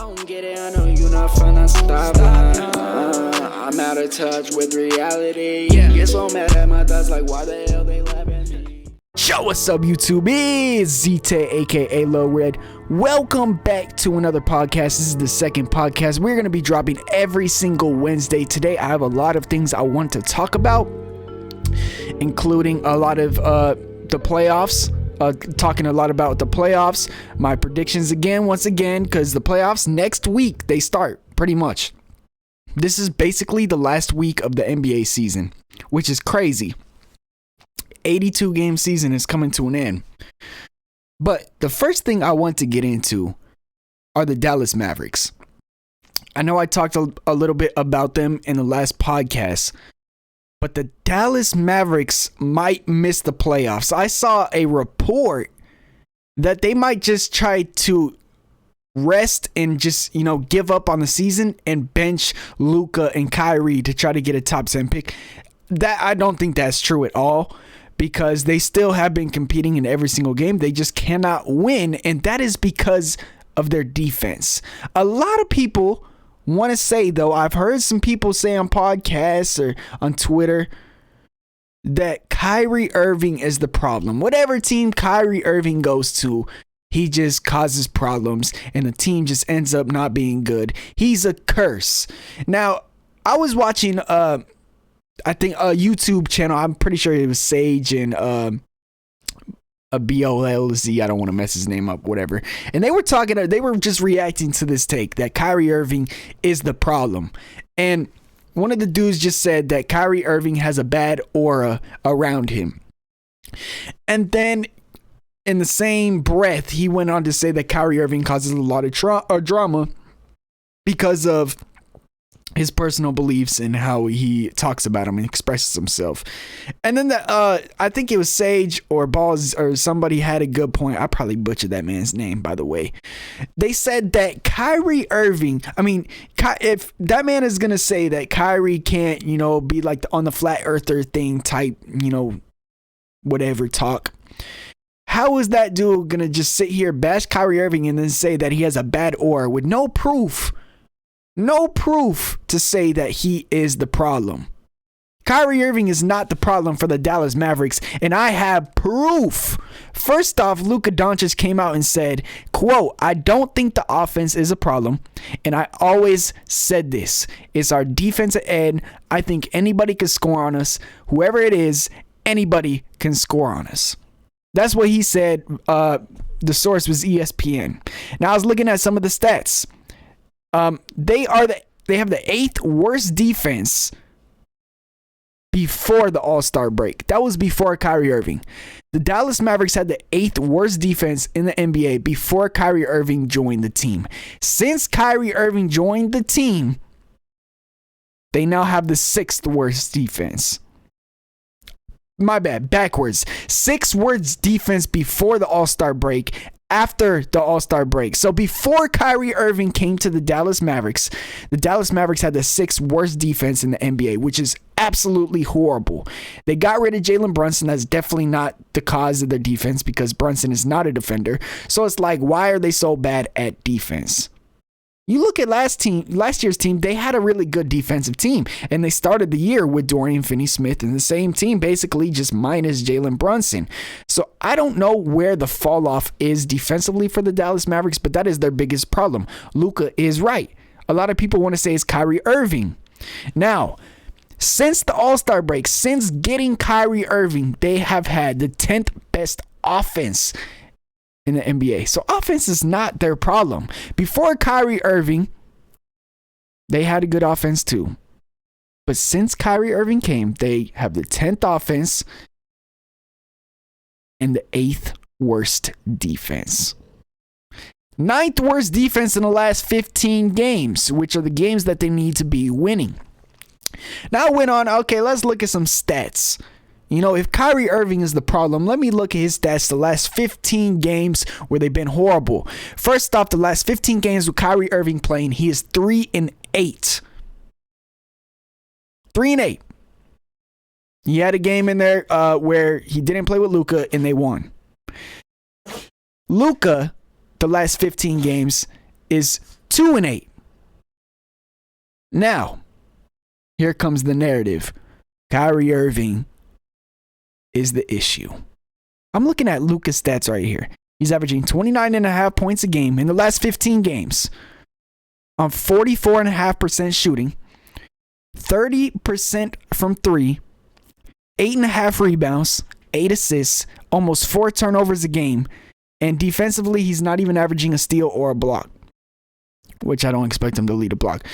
don't get it, I know you not finna stop. I'm out of touch with reality. Get so mad at my thoughts, like why the hell they laugh at me? Yo, what's up, YouTube? It's ZTAY, aka Low Red. Welcome back to another podcast. This is the second podcast. We're going to be dropping every single Wednesday. Today, I have a lot of things I want to talk about, including a lot of the playoffs. Talking a lot about the playoffs, my predictions once again, because the playoffs next week, they start pretty much. This is basically the last week of the NBA season, which is crazy. 82 game season is coming to an end. But the first thing I want to get into are the Dallas Mavericks. I know I talked a little bit about them in the last podcast, but the Dallas Mavericks might miss the playoffs. I saw a report that they might just try to rest and just, give up on the season and bench Luka and Kyrie to try to get a top 10 pick. That I don't think that's true at all, because they still have been competing in every single game. They just cannot win, and that is because of their defense. A lot of people want to say, though, I've heard some people say on podcasts or on Twitter that Kyrie Irving is the problem. Whatever team Kyrie Irving goes to, he just causes problems and the team just ends up not being good. He's a curse. Now, I was watching I think a YouTube channel. I'm pretty sure it was Sage and a BOLZ. I don't want to mess his name up, whatever. And they were just reacting to this take that Kyrie Irving is the problem. And one of the dudes just said that Kyrie Irving has a bad aura around him. And then in the same breath, he went on to say that Kyrie Irving causes a lot of drama because of his personal beliefs and how he talks about him and expresses himself. And then I think it was Sage or Balls or somebody had a good point. I probably butchered that man's name, by the way. They said that Kyrie Irving, if that man is going to say that Kyrie can't, be like on the flat earther thing type, whatever talk. How is that dude going to just sit here, bash Kyrie Irving and then say that he has a bad aura with no proof? No proof to say that he is the problem. Kyrie Irving is not the problem for the Dallas Mavericks, and I have proof. First off, Luka Doncic came out and said, quote, "I don't think the offense is a problem, and I always said this. It's our defensive end. I think anybody can score on us. Whoever it is, anybody can score on us." That's what he said. The source was ESPN. Now, I was looking at some of the stats. They have the 8th worst defense before the All-Star break. That was before Kyrie Irving. The Dallas Mavericks had the 8th worst defense in the NBA before Kyrie Irving joined the team. Since Kyrie Irving joined the team, they now have the 6th worst defense. My bad, backwards. 6th worst defense before the All-Star break. After the All-Star break. So before Kyrie Irving came to the Dallas Mavericks, the Dallas Mavericks had the 6th worst defense in the NBA, which is absolutely horrible. They got rid of Jalen Brunson. That's definitely not the cause of their defense, because Brunson is not a defender. So it's like, why are they so bad at defense? You look at last year's team, they had a really good defensive team, and they started the year with Dorian Finney-Smith in the same team, basically just minus Jalen Brunson. So I don't know where the fall off is defensively for the Dallas Mavericks, but that is their biggest problem. Luka is right. A lot of people want to say it's Kyrie Irving. Now, since the All-Star break, since getting Kyrie Irving, they have had the 10th best offense in the NBA. So offense is not their problem. Before Kyrie Irving, they had a good offense too. But since Kyrie Irving came, they have the 10th offense and the 8th worst defense. 9th worst defense in the last 15 games, which are the games that they need to be winning. Now I went on, okay, let's look at some stats. If Kyrie Irving is the problem, let me look at his stats the last 15 games where they've been horrible. First off, the last 15 games with Kyrie Irving playing, he is 3-8. 3-8. He had a game in there where he didn't play with Luka and they won. Luka, the last 15 games, is 2-8. Now, here comes the narrative. Kyrie Irving is the issue. I'm looking at Luka's stats right here. He's averaging 29.5 points a game in the last 15 games on 44.5% shooting, 30% from 3, 8.5 rebounds, 8 assists, almost 4 turnovers a game, and defensively, he's not even averaging a steal or a block, which I don't expect him to lead a block.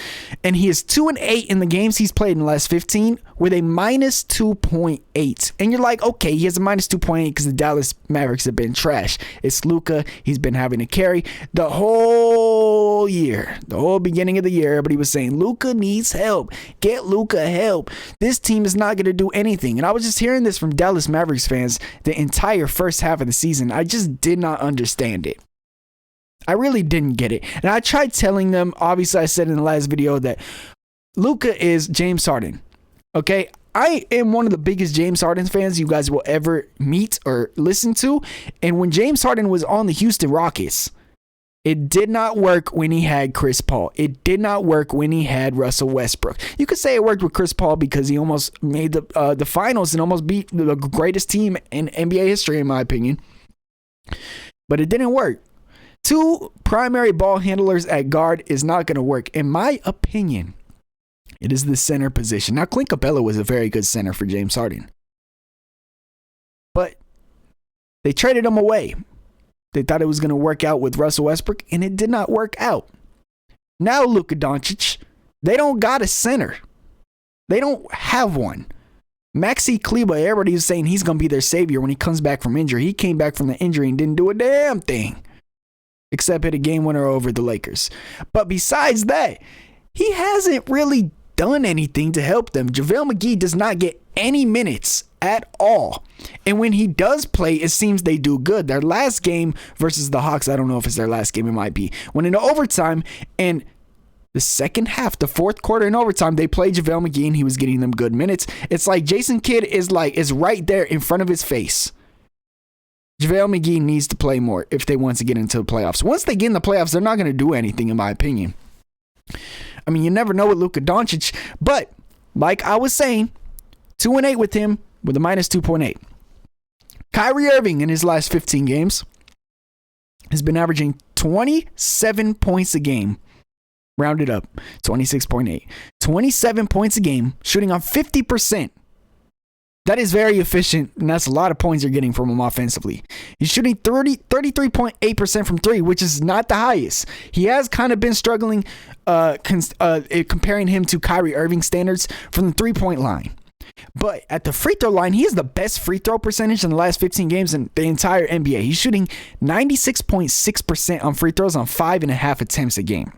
And he is 2-8 in the games he's played in the last 15 with a minus 2.8. And you're like, okay, he has a minus 2.8 because the Dallas Mavericks have been trash. It's Luka. He's been having to carry the whole year, the whole beginning of the year. Everybody was saying, Luka needs help. Get Luka help. This team is not going to do anything. And I was just hearing this from Dallas Mavericks fans the entire first half of the season. I just did not understand it. I really didn't get it. And I tried telling them, obviously I said in the last video that Luka is James Harden. Okay? I am one of the biggest James Harden fans you guys will ever meet or listen to. And when James Harden was on the Houston Rockets, it did not work when he had Chris Paul. It did not work when he had Russell Westbrook. You could say it worked with Chris Paul because he almost made the finals and almost beat the greatest team in NBA history, in my opinion. But it didn't work. 2 primary ball handlers at guard is not going to work. In my opinion, it is the center position. Now, Clint Capella was a very good center for James Harden. But they traded him away. They thought it was going to work out with Russell Westbrook, and it did not work out. Now, Luka Doncic, they don't got a center. They don't have one. Maxi Kleber, everybody is saying he's going to be their savior when he comes back from injury. He came back from the injury and didn't do a damn thing, except hit a game winner over the Lakers. But besides that, he hasn't really done anything to help them. JaVale McGee does not get any minutes at all. And when he does play, it seems they do good. Their last game versus the Hawks, I don't know if it's their last game, it might be. Went into overtime, and the second half, the fourth quarter in overtime, they played JaVale McGee and he was getting them good minutes. It's like Jason Kidd is right there in front of his face. JaVale McGee needs to play more if they want to get into the playoffs. Once they get in the playoffs, they're not going to do anything, in my opinion. I mean, you never know with Luka Doncic, but like I was saying, 2-8 with him with a minus 2.8. Kyrie Irving in his last 15 games has been averaging 27 points a game. Rounded up, 26.8. 27 points a game, shooting on 50%. That is very efficient, and that's a lot of points you're getting from him offensively. He's shooting 33.8% from 3, which is not the highest. He has kind of been struggling comparing him to Kyrie Irving standards from the 3-point line. But at the free throw line, he has the best free throw percentage in the last 15 games in the entire NBA. He's shooting 96.6% on free throws on 5.5 attempts a game.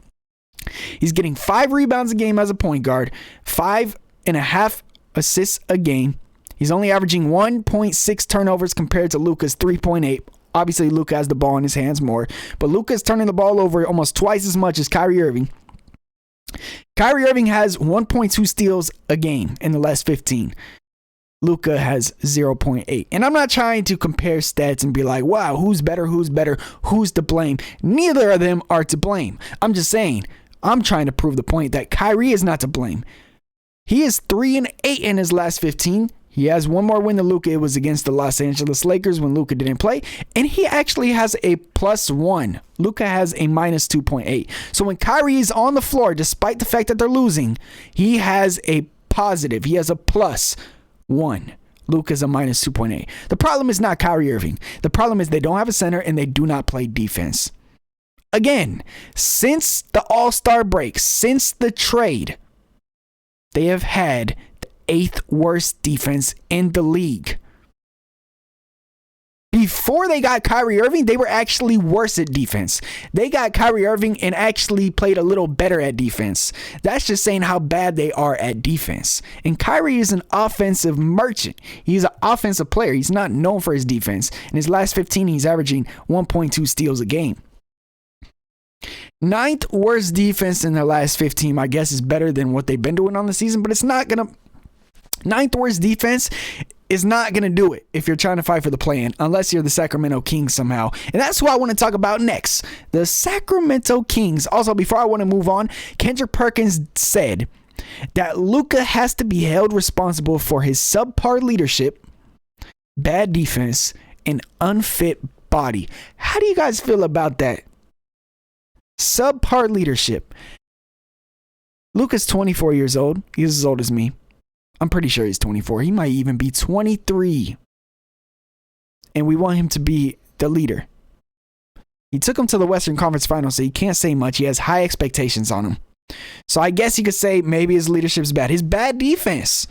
He's getting 5 rebounds a game as a point guard, 5.5 assists a game. He's only averaging 1.6 turnovers compared to Luka's 3.8. Obviously, Luka has the ball in his hands more, but Luka is turning the ball over almost twice as much as Kyrie Irving. Kyrie Irving has 1.2 steals a game in the last 15. Luka has 0.8. And I'm not trying to compare stats and be like, wow, who's better, who's to blame. Neither of them are to blame. I'm just saying, I'm trying to prove the point that Kyrie is not to blame. He is 3-8 in his last 15. He has one more win than Luka. It was against the Los Angeles Lakers when Luka didn't play. And he actually has a +1. Luka has a minus 2.8. So when Kyrie is on the floor, despite the fact that they're losing, he has a positive. He has a +1. Luka's a minus 2.8. The problem is not Kyrie Irving. The problem is they don't have a center and they do not play defense. Again, since the All-Star break, since the trade, they have had the 8th worst defense in the league. Before they got Kyrie Irving, they were actually worse at defense. They got Kyrie Irving and actually played a little better at defense. That's just saying how bad they are at defense. And Kyrie is an offensive merchant. He's an offensive player. He's not known for his defense. In his last 15, he's averaging 1.2 steals a game. 9th worst defense in their last 15, I guess, is better than what they've been doing on the season, but it's not going to. 9th worst defense is not going to do it if you're trying to fight for the play-in, unless you're the Sacramento Kings somehow. And that's who I want to talk about next. The Sacramento Kings. Also, before I want to move on, Kendrick Perkins said that Luka has to be held responsible for his subpar leadership, bad defense, and unfit body. How do you guys feel about that? Subpar leadership. Luka's 24 years old. He's as old as me. I'm pretty sure he's 24. He might even be 23. And we want him to be the leader. He took him to the Western Conference Finals, so he can't say much. He has high expectations on him. So I guess you could say maybe his leadership's bad. His bad defense.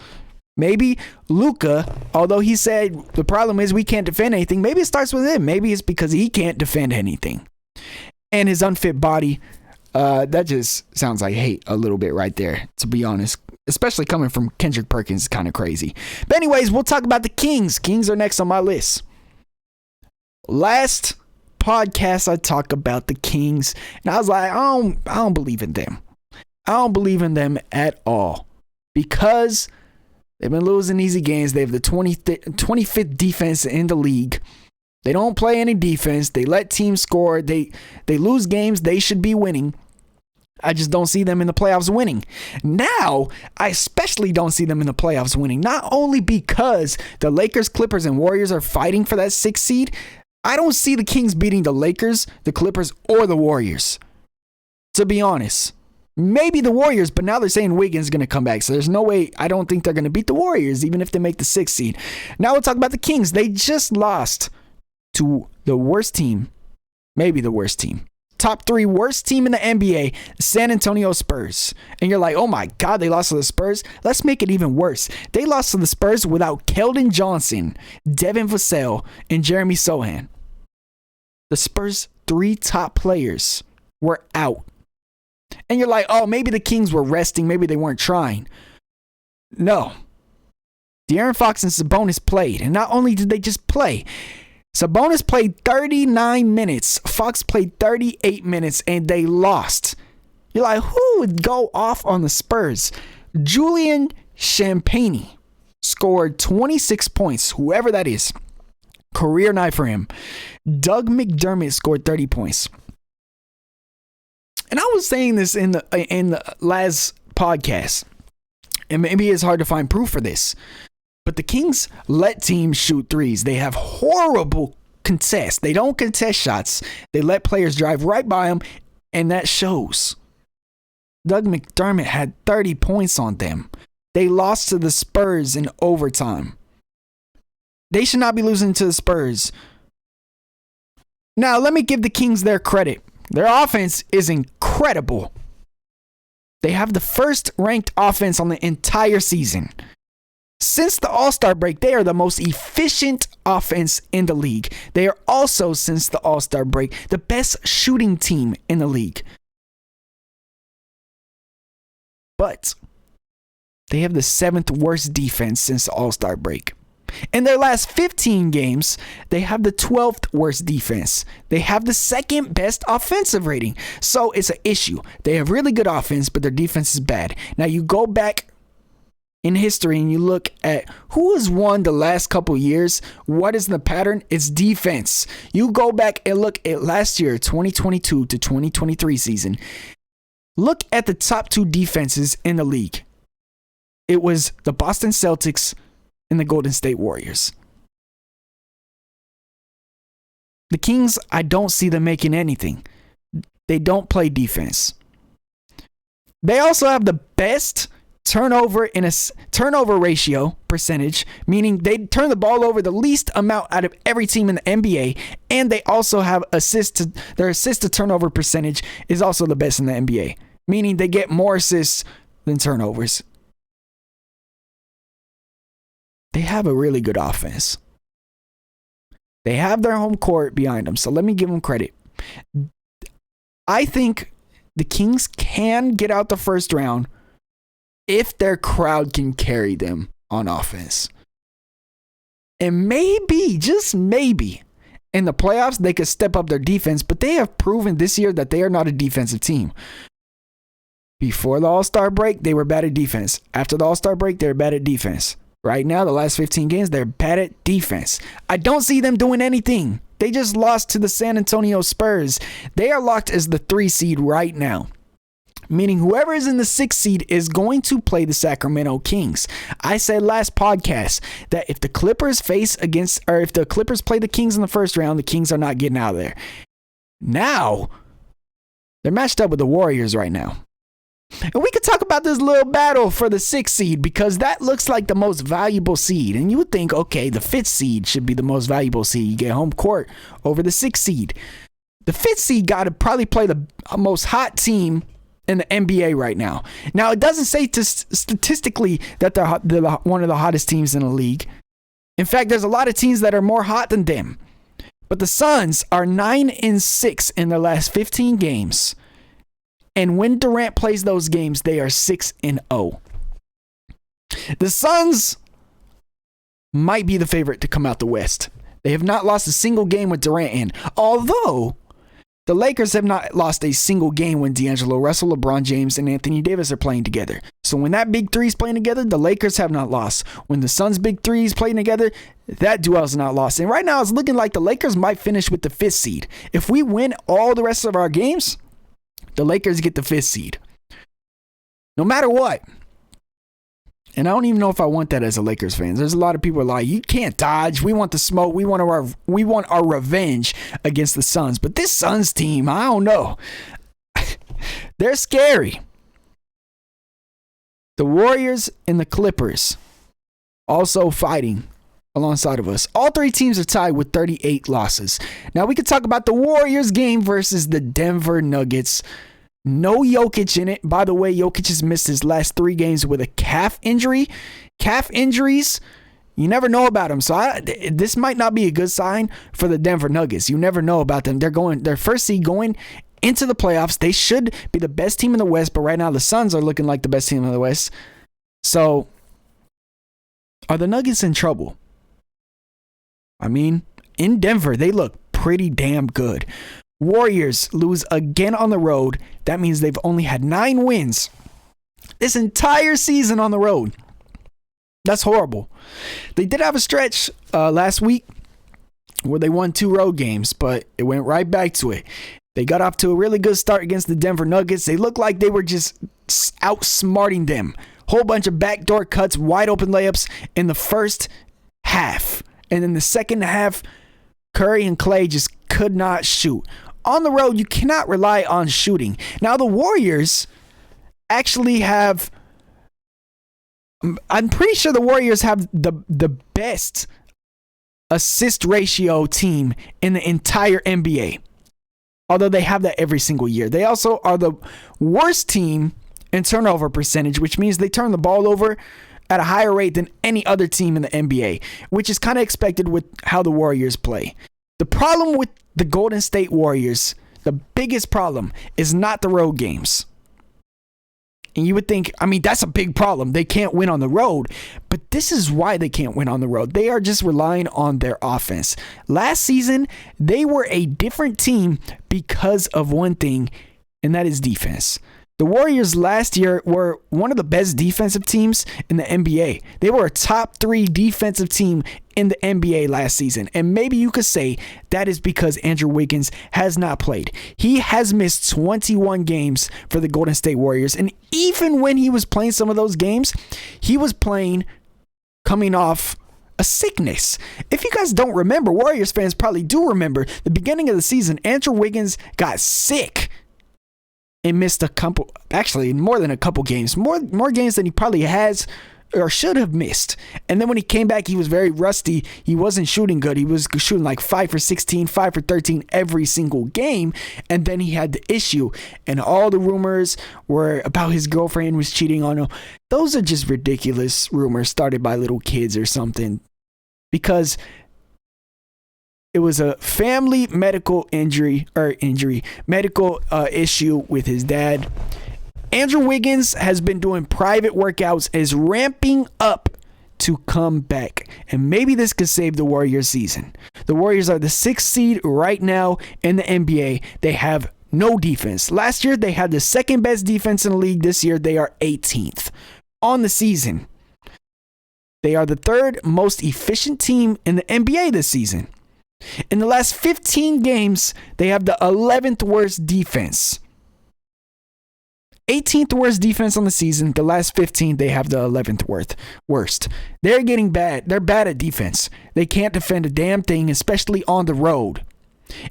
Maybe Luka, although he said the problem is we can't defend anything, maybe it starts with him. Maybe it's because he can't defend anything. And his unfit body, that just sounds like hate a little bit right there, to be honest. Especially coming from Kendrick Perkins, is kind of crazy. But anyways, we'll talk about the Kings. Kings are next on my list. Last podcast, I talked about the Kings, and I was like, I don't believe in them. I don't believe in them at all because they've been losing easy games. They have the 25th defense in the league. They don't play any defense. They let teams score. They lose games they should be winning. I just don't see them in the playoffs winning. Now, I especially don't see them in the playoffs winning. Not only because the Lakers, Clippers, and Warriors are fighting for that 6th seed. I don't see the Kings beating the Lakers, the Clippers, or the Warriors. To be honest. Maybe the Warriors, but now they're saying Wiggins is going to come back. So there's no way. I don't think they're going to beat the Warriors, even if they make the 6th seed. Now we'll talk about the Kings. They just lost to the worst team. Maybe the worst team. Top 3 worst team in the NBA, San Antonio Spurs. And you're like, oh my God, they lost to the Spurs? Let's make it even worse. They lost to the Spurs without Keldon Johnson, Devin Vassell, and Jeremy Sohan. The Spurs' 3 top players were out. And you're like, oh, maybe the Kings were resting. Maybe they weren't trying. No. De'Aaron Fox and Sabonis played. And not only did they just play, Sabonis played 39 minutes. Fox played 38 minutes, and they lost. You're like, who would go off on the Spurs? Julian Champagnie scored 26 points, whoever that is. Career night for him. Doug McDermott scored 30 points. And I was saying this in the last podcast, and maybe it's hard to find proof for this. But the Kings let teams shoot threes. They have horrible contests. They don't contest shots. They let players drive right by them, and that shows. Doug McDermott had 30 points on them. They lost to the Spurs in overtime. They should not be losing to the Spurs. Now, let me give the Kings their credit. Their offense is incredible. They have the first ranked offense on the entire season. Since the All-Star break, they are the most efficient offense in the league. They are also, since the All-Star break, the best shooting team in the league. But they have the 7th worst defense since the All-Star break. In their last 15 games, they have the 12th worst defense. They have the 2nd best offensive rating. So it's an issue. They have really good offense, but their defense is bad. Now you go back in history and you look at who has won the last couple years. What is the pattern? It's defense. You go back and look at last year, 2022 to 2023 season. Look at the top 2 defenses in the league. It was the Boston Celtics and the Golden State Warriors. The Kings, I don't see them making anything. They don't play defense. They also have the best turnover ratio percentage, meaning they turn the ball over the least amount out of every team in the NBA, and they also have their assist to turnover percentage is also the best in the NBA, meaning they get more assists than turnovers. They have a really good offense. They have their home court behind them, so let me give them credit. I think the Kings can get out the first round if their crowd can carry them on offense. And maybe, just maybe, in the playoffs, they could step up their defense, but they have proven this year that they are not a defensive team. Before the All-Star break, they were bad at defense. After the All-Star break, they were bad at defense. Right now, the last 15 games, they're bad at defense. I don't see them doing anything. They just lost to the San Antonio Spurs. They are locked as the 3 seed right now, meaning whoever is in the 6 seed is going to play the Sacramento Kings. I said last podcast that if the Clippers play the Kings in the first round, the Kings are not getting out of there. Now, they're matched up with the Warriors right now. And we could talk about this little battle for the 6th seed because that looks like the most valuable seed. And you would think, okay, the 5th seed should be the most valuable seed. You get home court over the 6th seed. The 5th seed got to probably play the most hot team in the NBA right now. Now, it doesn't say statistically that they're one of the hottest teams in the league. In fact, there's a lot of teams that are more hot than them. But the Suns are 9-6 in their last 15 games. And when Durant plays those games, they are 6-0. The Suns might be the favorite to come out the West. They have not lost a single game with Durant in. Although, the Lakers have not lost a single game when D'Angelo Russell, LeBron James, and Anthony Davis are playing together. So when that big three is playing together, the Lakers have not lost. When the Suns' big three is playing together, that duo is not lost. And right now, it's looking like the Lakers might finish with the 5th seed. If we win all the rest of our games, the Lakers get the 5th seed. No matter what. And I don't even know if I want that as a Lakers fan. There's a lot of people like, you can't dodge. We want the smoke. We want our revenge against the Suns. But this Suns team, I don't know. They're scary. The Warriors and the Clippers also fighting alongside of us. All 3 teams are tied with 38 losses. Now we can talk about the Warriors game versus the Denver Nuggets. No Jokic in it. By the way, Jokic has missed his last 3 games with a calf injury. Calf injuries, you never know about them. So this might not be a good sign for the Denver Nuggets. You never know about them. They're first seed going into the playoffs. They should be the best team in the West, but right now the Suns are looking like the best team in the West. So are the Nuggets in trouble? I mean, in Denver, they look pretty damn good. Warriors lose again on the road. That means they've only had 9 wins this entire season on the road. That's horrible. They did have a stretch last week where they won 2 road games, but it went right back to it. They got off to a really good start against the Denver Nuggets. They looked like they were just outsmarting them. Whole bunch of backdoor cuts, wide open layups in the first half. And in the second half, Curry and Clay just could not shoot. On the road, you cannot rely on shooting. Now, the Warriors actually have... I'm pretty sure the Warriors have the best assist ratio team in the entire NBA. Although they have that every single year. They also are the worst team in turnover percentage, which means they turn the ball over at a higher rate than any other team in the NBA, which is kind of expected with how the Warriors play. The problem with the Golden State Warriors, the biggest problem, is not the road games. And you would think, I mean, that's a big problem. They can't win on the road. But this is why they can't win on the road. They are just relying on their offense. Last season, they were a different team because of one thing, and that is defense. The Warriors last year were one of the best defensive teams in the NBA. They were a top 3 defensive team in the NBA last season. And maybe you could say that is because Andrew Wiggins has not played. He has missed 21 games for the Golden State Warriors. And even when he was playing some of those games, he was playing coming off a sickness. If you guys don't remember, Warriors fans probably do remember, the beginning of the season, Andrew Wiggins got sick and missed a couple, actually more than a couple games, more games than he probably has or should have missed. And then when he came back, he was very rusty. He wasn't shooting good. He was shooting like 5 for 16, 5 for 13 every single game. And then he had the issue. And all the rumors were about his girlfriend was cheating on him. Those are just ridiculous rumors started by little kids or something. Because it was a family medical medical issue with his dad. Andrew Wiggins has been doing private workouts, is ramping up to come back. And maybe this could save the Warriors season. The Warriors are the 6th seed right now in the NBA. They have no defense. Last year, they had the 2nd best defense in the league. This year, they are 18th on the season. They are the third most efficient team in the NBA this season. In the last 15 games, they have the 11th worst defense. 18th worst defense on the season. The last 15, they have the 11th worst. They're getting bad. They're bad at defense. They can't defend a damn thing, especially on the road.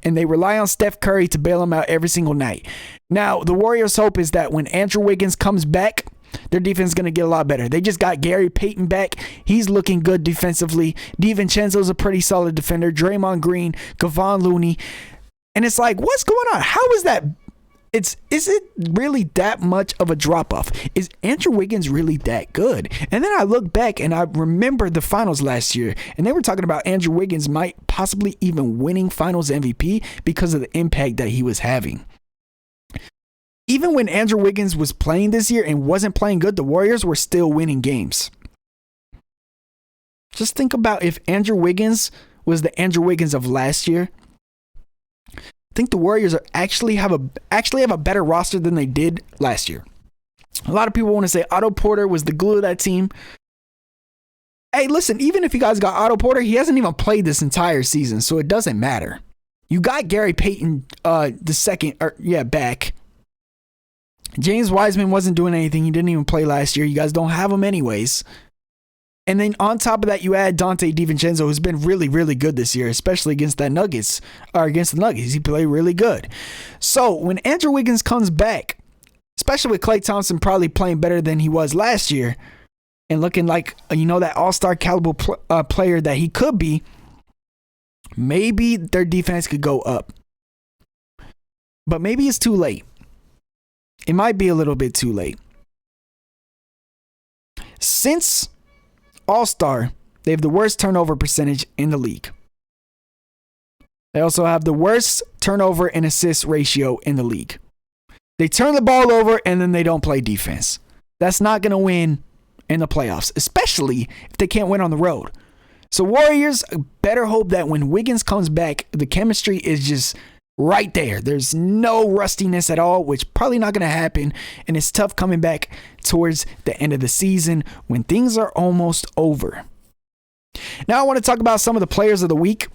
And they rely on Steph Curry to bail them out every single night. Now, the Warriors' hope is that when Andrew Wiggins comes back, their defense is going to get a lot better. They just got Gary Payton back. He's looking good defensively. DiVincenzo's a pretty solid defender. Draymond Green, Kevon Looney. And it's like, what's going on? How is that? Is it really that much of a drop-off? Is Andrew Wiggins really that good? And then I look back and I remember the finals last year, and they were talking about Andrew Wiggins might possibly even winning finals MVP because of the impact that he was having. Even when Andrew Wiggins was playing this year and wasn't playing good, the Warriors were still winning games. Just think about if Andrew Wiggins was the Andrew Wiggins of last year. I think the Warriors actually have a better roster than they did last year. A lot of people want to say Otto Porter was the glue of that team. Hey, listen, even if you guys got Otto Porter, he hasn't even played this entire season, so it doesn't matter. You got Gary Payton back. James Wiseman wasn't doing anything. He didn't even play last year. You guys don't have him anyways. And then on top of that, you add Dante DiVincenzo, who's been really, really good this year, especially against the Nuggets. He played really good. So when Andrew Wiggins comes back, especially with Klay Thompson probably playing better than he was last year and looking like, that all-star caliber player that he could be, maybe their defense could go up. But maybe it's too late. It might be a little bit too late. Since All-Star, they have the worst turnover percentage in the league. They also have the worst turnover and assist ratio in the league. They turn the ball over and then they don't play defense. That's not going to win in the playoffs, especially if they can't win on the road. So Warriors better hope that when Wiggins comes back, the chemistry is just right there. There's no rustiness at all, which probably not going to happen. And it's tough coming back towards the end of the season when things are almost over. Now I want to talk about some of the players of the week.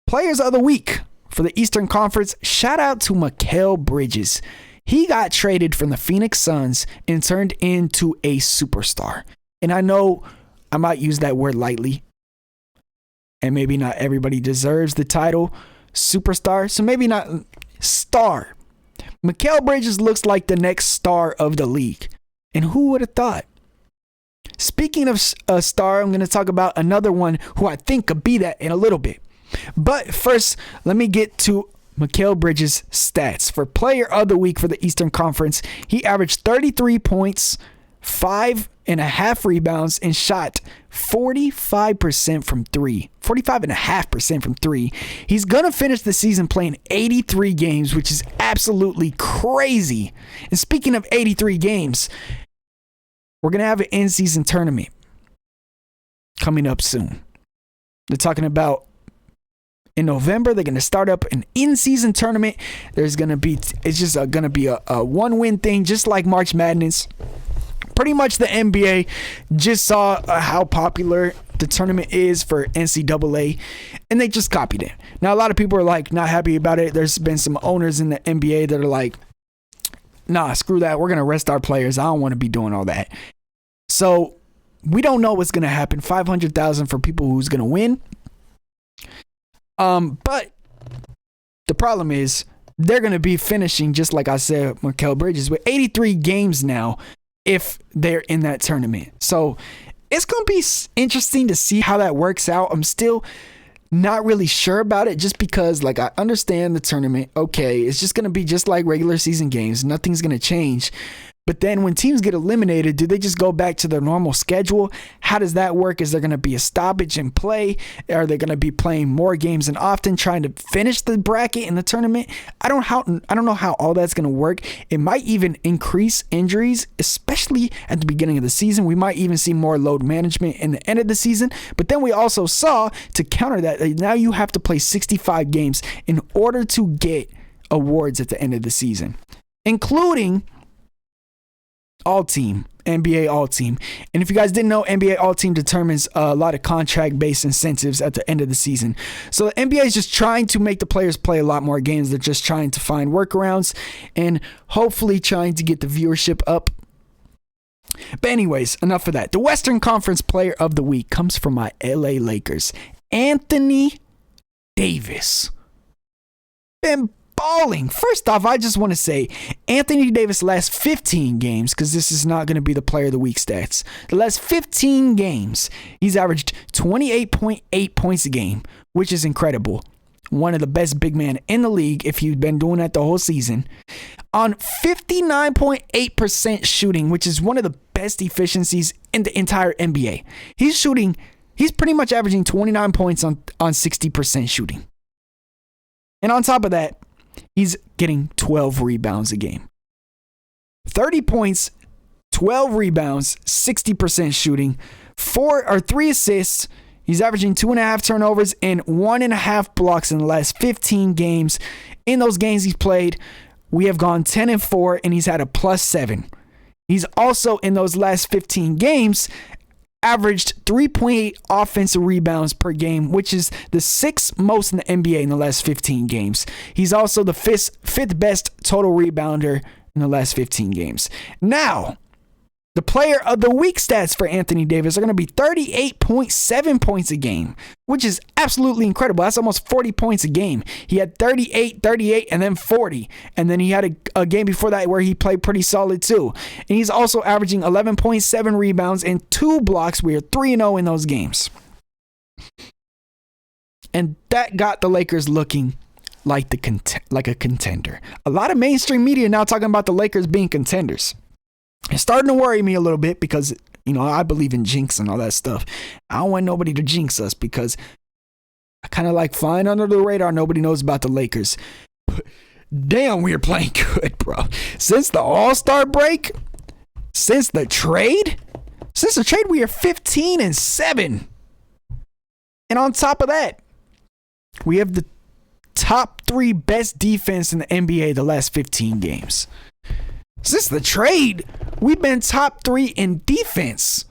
Players of the week for the Eastern Conference. Shout out to Mikal Bridges. He got traded from the Phoenix Suns and turned into a superstar. And I know I might use that word lightly. And maybe not everybody deserves the title superstar, so maybe not star. Mikal Bridges looks like the next star of the league. And who would have thought? Speaking of a star, I'm going to talk about another one who I think could be that in a little bit. But first, let me get to Mikal Bridges' stats. For player of the week for the Eastern Conference, he averaged 33 points, 5.5 rebounds, and shot 45% from three. 45.5% from three. He's going to finish the season playing 83 games, which is absolutely crazy. And speaking of 83 games, we're going to have an in-season tournament coming up soon. They're talking about in November, they're going to start up an in-season tournament. It's just going to be a one-win thing, just like March Madness. Pretty much the NBA just saw how popular the tournament is for NCAA, and they just copied it. Now, a lot of people are like not happy about it. There's been some owners in the NBA that are like, nah, screw that. We're going to rest our players. I don't want to be doing all that. So we don't know what's going to happen. $500,000 for people who's going to win. But the problem is they're going to be finishing, just like I said, Mikal Bridges, with 83 games now if they're in that tournament. So it's going to be interesting to see how that works out. I'm still not really sure about it just because, like, I understand the tournament. Okay, it's just going to be just like regular season games. Nothing's going to change. But then when teams get eliminated, do they just go back to their normal schedule? How does that work? Is there going to be a stoppage in play? Are they going to be playing more games and often trying to finish the bracket in the tournament? I don't know how all that's going to work. It might even increase injuries, especially at the beginning of the season. We might even see more load management in the end of the season. But then we also saw, to counter that, now you have to play 65 games in order to get awards at the end of the season, including all team NBA All-Team. And if you guys didn't know, NBA All-Team determines a lot of contract-based incentives at the end of the season. So the NBA is just trying to make the players play a lot more games. They're just trying to find workarounds and hopefully trying to get the viewership up. But anyways, enough of that. The Western Conference Player of the Week comes from my LA Lakers, Anthony Davis. Been balling. First off, I just want to say Anthony Davis last 15 games, because this is not going to be the Player of the Week stats. The last 15 games, he's averaged 28.8 points a game, which is incredible. One of the best big men in the league if you've been doing that the whole season. On 59.8% shooting, which is one of the best efficiencies in the entire NBA. He's pretty much averaging 29 points on 60% shooting. And on top of that, he's getting 12 rebounds a game. 30 points, 12 rebounds, 60% shooting, 3 assists. He's averaging 2.5 turnovers and 1.5 blocks in the last 15 games. In those games he's played, we have gone 10-4, and he's had a +7. He's also, in those last 15 games, averaged 3.8 offensive rebounds per game, which is the 6th most in the NBA in the last 15 games. He's also the fifth best total rebounder in the last 15 games. Now, the Player of the Week stats for Anthony Davis are going to be 38.7 points a game, which is absolutely incredible. That's almost 40 points a game. He had 38, and then 40. And then he had a game before that where he played pretty solid too. And he's also averaging 11.7 rebounds and 2 blocks. We are 3-0 in those games. And that got the Lakers looking like a contender. A lot of mainstream media now talking about the Lakers being contenders. It's starting to worry me a little bit because, I believe in jinx and all that stuff. I don't want nobody to jinx us because I kind of like flying under the radar. Nobody knows about the Lakers. But damn, we are playing good, bro. Since the All-Star break, since the trade, we are 15-7. And on top of that, we have the top 3 best defense in the NBA the last 15 games. Since the trade, we've been top 3 in defense.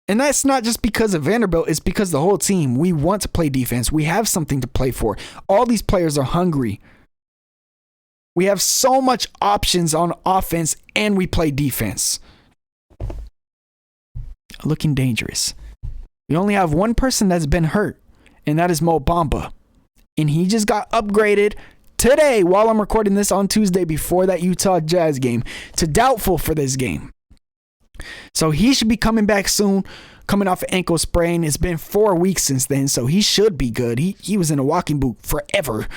And that's not just because of Vanderbilt. It's because the whole team, we want to play defense. We have something to play for. All these players are hungry. We have so much options on offense, and we play defense. Looking dangerous. We only have one person that's been hurt, and that is Mo Bamba. And he just got upgraded today, while I'm recording this on Tuesday before that Utah Jazz game, to doubtful for this game. So he should be coming back soon, coming off an ankle sprain. It's been 4 weeks since then, so he should be good. He was in a walking boot forever.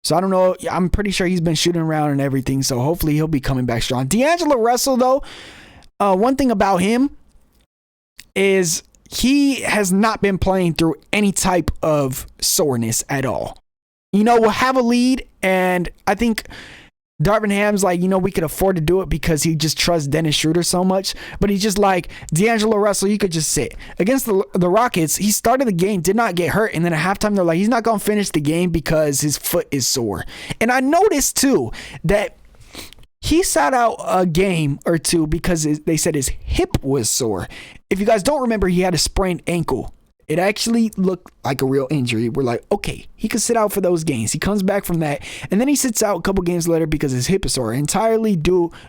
So I don't know. I'm pretty sure he's been shooting around and everything, so hopefully he'll be coming back strong. D'Angelo Russell, though, one thing about him is he has not been playing through any type of soreness at all. We'll have a lead, and I think Darvin Ham's like, we could afford to do it because he just trusts Dennis Schroeder so much. But he's just like, D'Angelo Russell, you could just sit. Against the Rockets, he started the game, did not get hurt, and then at halftime, they're like, he's not going to finish the game because his foot is sore. And I noticed, too, that he sat out a game or two because they said his hip was sore. If you guys don't remember, he had a sprained ankle. It actually looked like a real injury. We're like, okay, he could sit out for those games. He comes back from that, and then he sits out a couple games later because his hip is sore. Entirely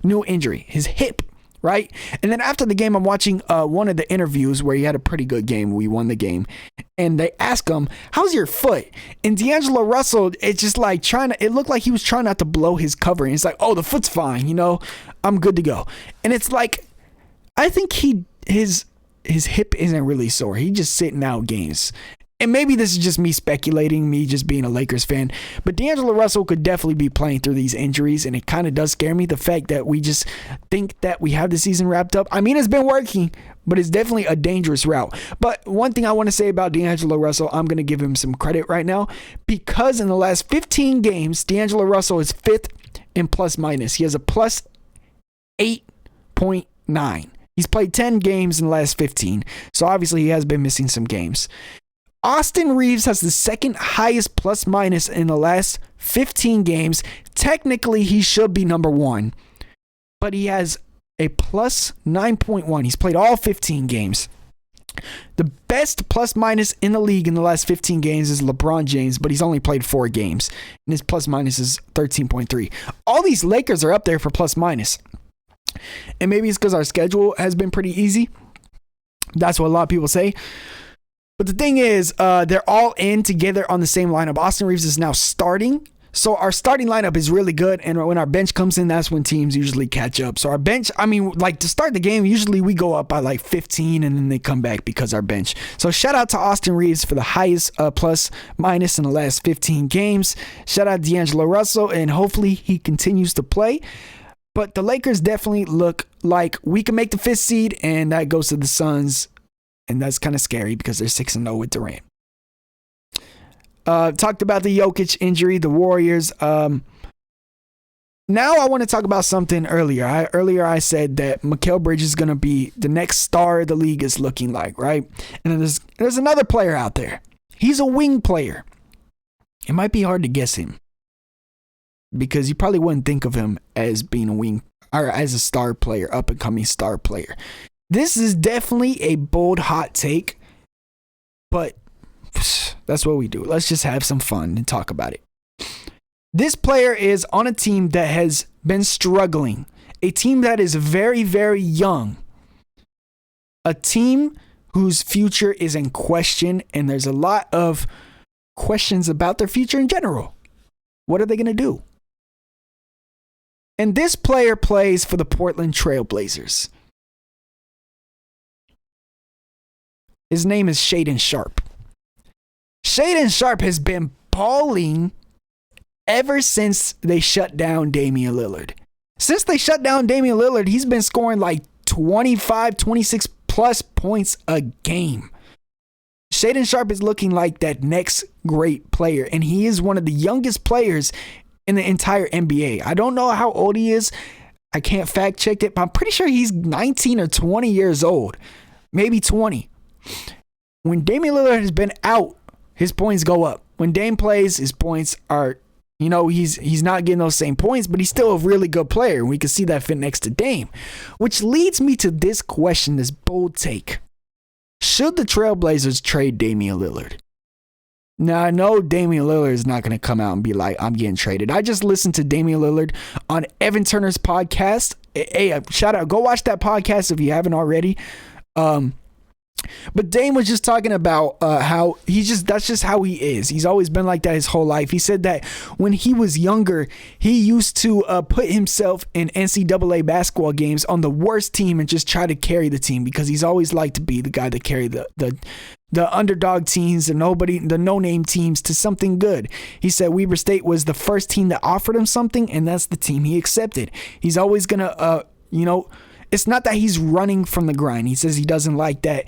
new injury. His hip, right? And then after the game, I'm watching one of the interviews where he had a pretty good game. We won the game. And they ask him, how's your foot? And D'Angelo Russell, it's just like it looked like he was trying not to blow his cover. And he's like, oh, the foot's fine. I'm good to go. And it's like, I think his hip isn't really sore. He's just sitting out games. And maybe this is just me speculating, me just being a Lakers fan. But D'Angelo Russell could definitely be playing through these injuries. And it kind of does scare me, the fact that we just think that we have the season wrapped up. I mean, it's been working, but it's definitely a dangerous route. But one thing I want to say about D'Angelo Russell, I'm going to give him some credit right now. Because in the last 15 games, D'Angelo Russell is 5th in plus minus. He has a plus 8.9. He's played 10 games in the last 15, so obviously he has been missing some games. Austin Reeves has the 2nd highest plus minus in the last 15 games. Technically, he should be number 1, but he has a plus 9.1. He's played all 15 games. The best plus minus in the league in the last 15 games is LeBron James, but he's only played 4 games, and his plus minus is 13.3. All these Lakers are up there for plus minus, and maybe it's because our schedule has been pretty easy. That's what a lot of people say. But the thing is, they're all in together on the same lineup. Austin Reeves is now starting. So our starting lineup is really good, and when our bench comes in, that's when teams usually catch up. So our bench, to start the game, usually we go up by like 15, and then they come back because our bench. So shout out to Austin Reeves for the highest plus minus in the last 15 games. Shout out D'Angelo Russell, and hopefully he continues to play. But the Lakers definitely look like we can make the 5th seed, and that goes to the Suns, and that's kind of scary because they're 6-0 with Durant. Talked about the Jokic injury, the Warriors. Now I want to talk about something earlier. Earlier I said that Mikal Bridges is going to be the next star the league is looking like, right? And then there's another player out there. He's a wing player. It might be hard to guess him because you probably wouldn't think of him as being a wing or as a star player, up and coming star player. This is definitely a bold hot take, but that's what we do. Let's just have some fun and talk about it. This player is on a team that has been struggling. A team that is very, very young. A team whose future is in question, and there's a lot of questions about their future in general. What are they going to do? And this player plays for the Portland Trail Blazers. His name is Shaedon Sharpe. Shaedon Sharpe has been balling ever since they shut down Damian Lillard. Since they shut down Damian Lillard, he's been scoring like 25, 26 plus points a game. Shaedon Sharpe is looking like that next great player, and he is one of the youngest players in the entire NBA. I don't know how old he is. I can't fact check it, but I'm pretty sure he's 19 or 20 years old. Maybe 20. When Damian Lillard has been out, his points go up. When Dame plays, his points are, he's not getting those same points, but he's still a really good player. We can see that fit next to Dame. Which leads me to this question, this bold take. Should the Trailblazers trade Damian Lillard? Now, I know Damian Lillard is not going to come out and be like, I'm getting traded. I just listened to Damian Lillard on Evan Turner's podcast. Hey, shout out. Go watch that podcast if you haven't already. But Dame was just talking about how that's just how he is. He's always been like that his whole life. He said that when he was younger, he used to put himself in NCAA basketball games on the worst team and just try to carry the team because he's always liked to be the guy that carried the underdog teams and the no-name teams to something good. He said Weber State was the first team that offered him something, and that's the team he accepted. He's always going to, it's not that he's running from the grind. He says he doesn't like that.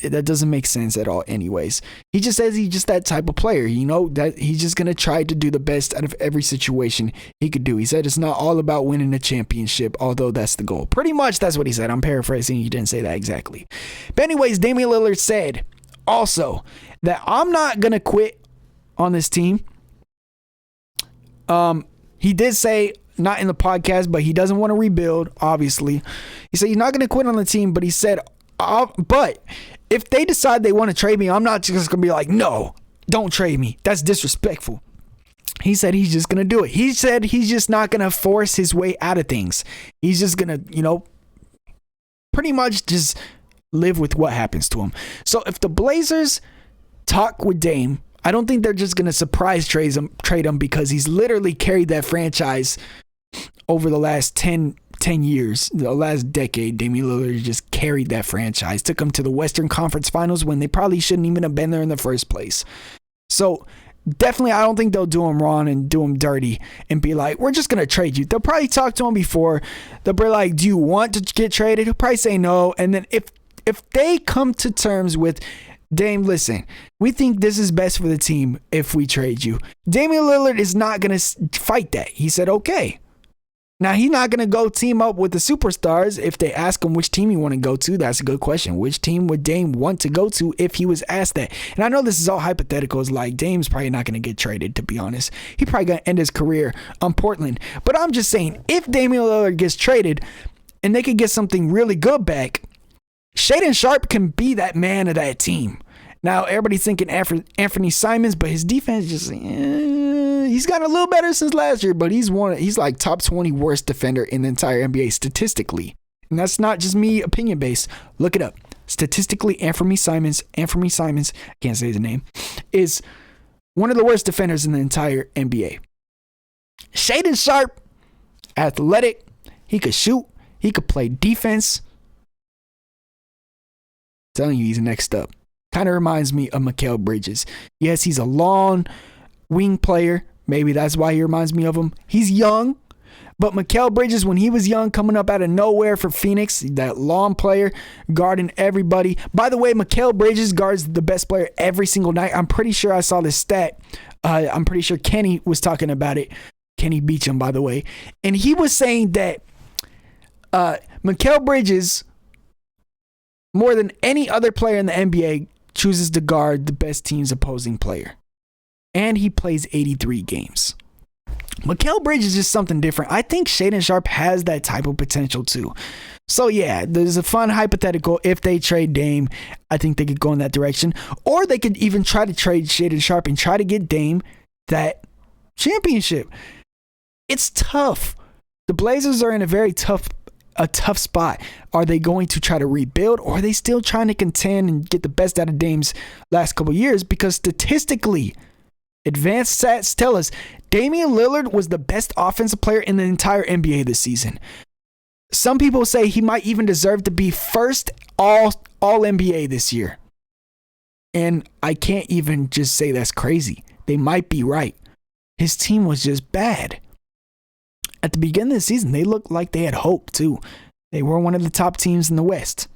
That doesn't make sense at all anyways. He just says he's just that type of player, that he's just going to try to do the best out of every situation he could do. He said it's not all about winning a championship, although that's the goal. Pretty much that's what he said. I'm paraphrasing. He didn't say that exactly. But anyways, Damian Lillard said also that I'm not going to quit on this team. He did say, not in the podcast, but he doesn't want to rebuild, obviously. He said he's not going to quit on the team, but he said, but if they decide they want to trade me, I'm not just going to be like, no, don't trade me. That's disrespectful. He said he's just going to do it. He said he's just not going to force his way out of things. He's just going to, pretty much just live with what happens to him. So if the Blazers talk with Dame, I don't think they're just going to surprise trade him because he's literally carried that franchise over the last 10 years, the last decade. Damian Lillard just carried that franchise, took them to the Western Conference Finals when they probably shouldn't even have been there in the first place. So definitely, I don't think they'll do him wrong and do him dirty and be like, we're just going to trade you. They'll probably talk to him before. They'll be like, do you want to get traded? He'll probably say no. And then if they come to terms with, Dame, listen, we think this is best for the team if we trade you. Damian Lillard is not going to fight that. He said, okay. Now, he's not going to go team up with the superstars. If they ask him which team you want to go to, that's a good question. Which team would Dame want to go to if he was asked that? And I know this is all hypotheticals. Like, Dame's probably not going to get traded, to be honest. He probably going to end his career on Portland. But I'm just saying, if Damian Lillard gets traded, and they could get something really good back, Shaedon Sharpe can be that man of that team. Now, everybody's thinking Anthony Simons, but his defense just, he's gotten a little better since last year, but he's like top 20 worst defender in the entire NBA statistically. And that's not just me opinion based. Look it up. Statistically, Anthony Simons, I can't say his name, is one of the worst defenders in the entire NBA. Shaedon Sharpe, athletic, he could shoot, he could play defense. I'm telling you, he's next up. Kind of reminds me of Mikal Bridges. Yes, he's a long wing player. Maybe that's why he reminds me of him. He's young, but Mikal Bridges, when he was young, coming up out of nowhere for Phoenix, that long player, guarding everybody. By the way, Mikal Bridges guards the best player every single night. I'm pretty sure I saw this stat. I'm pretty sure Kenny was talking about it. Kenny Beecham, by the way. And he was saying that Mikal Bridges, more than any other player in the NBA, chooses to guard the best team's opposing player. And he plays 83 games. Mikal Bridges is just something different. I think Shaedon Sharpe has that type of potential too. So yeah, there's a fun hypothetical. If they trade Dame, I think they could go in that direction. Or they could even try to trade Shaedon Sharpe and try to get Dame that championship. It's tough. The Blazers are in a tough spot. Are they going to try to rebuild, or are they still trying to contend and get the best out of Dame's last couple years? Because statistically, advanced stats tell us Damian Lillard was the best offensive player in the entire NBA this season. Some people say he might even deserve to be first all NBA this year. And I can't even just say that's crazy. They might be right. His team was just bad. At the beginning of the season, they looked like they had hope too. They were one of the top teams in the West.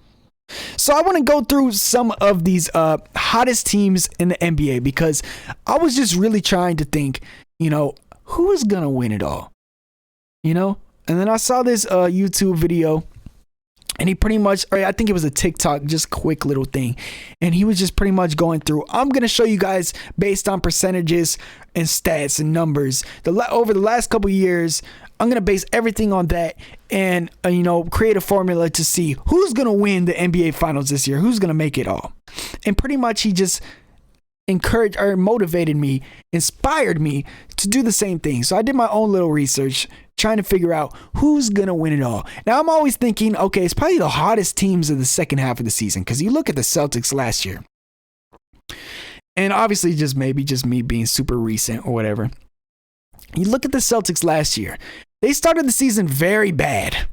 So I want to go through some of these hottest teams in the NBA, because I was just really trying to think, who is going to win it all? And then I saw this YouTube video, and he pretty much, or I think it was a TikTok, just quick little thing. And he was just pretty much going through, I'm going to show you guys based on percentages and stats and numbers. Over the last couple years, I'm going to base everything on that and, create a formula to see who's going to win the NBA Finals this year, who's going to make it all. And pretty much he just encouraged or motivated me, inspired me to do the same thing. So I did my own little research, trying to figure out who's going to win it all. Now, I'm always thinking, okay, it's probably the hottest teams of the second half of the season, because you look at the Celtics last year. And obviously, just me being super recent or whatever. You look at the Celtics last year. They started the season very bad.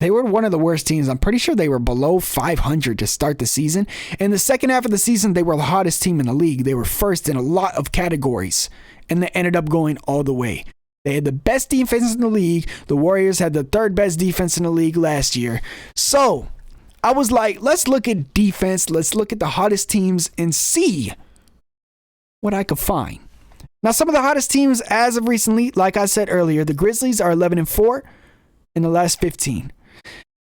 They were one of the worst teams. I'm pretty sure they were below 500 to start the season. In the second half of the season, they were the hottest team in the league. They were first in a lot of categories, and they ended up going all the way. They had the best defense in the league. The Warriors had the third best defense in the league last year. So I was like, let's look at defense. Let's look at the hottest teams and see what I could find. Now, some of the hottest teams as of recently, like I said earlier, the Grizzlies are 11-4 in the last 15.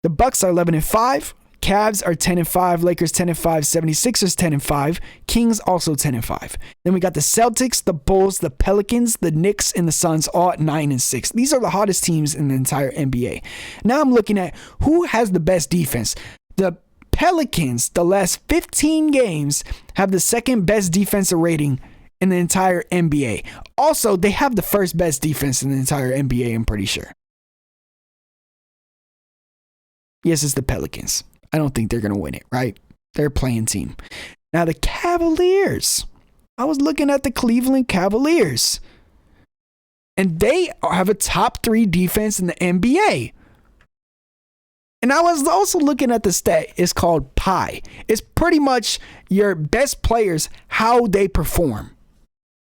The Bucks are 11-5. Cavs are 10-5. Lakers 10-5. 76ers 10-5. Kings also 10-5. Then we got the Celtics, the Bulls, the Pelicans, the Knicks, and the Suns all at 9-6. These are the hottest teams in the entire NBA. Now I'm looking at who has the best defense. The Pelicans, the last 15 games, have the second best defensive rating in the entire NBA. Also, they have the first best defense in the entire NBA, I'm pretty sure. Yes, it's the Pelicans. I don't think they're going to win it, right? They're a playing team. Now, the Cavaliers. I was looking at the Cleveland Cavaliers. And they have a top 3 defense in the NBA. And I was also looking at the stat. It's called PI. It's pretty much your best players, how they perform.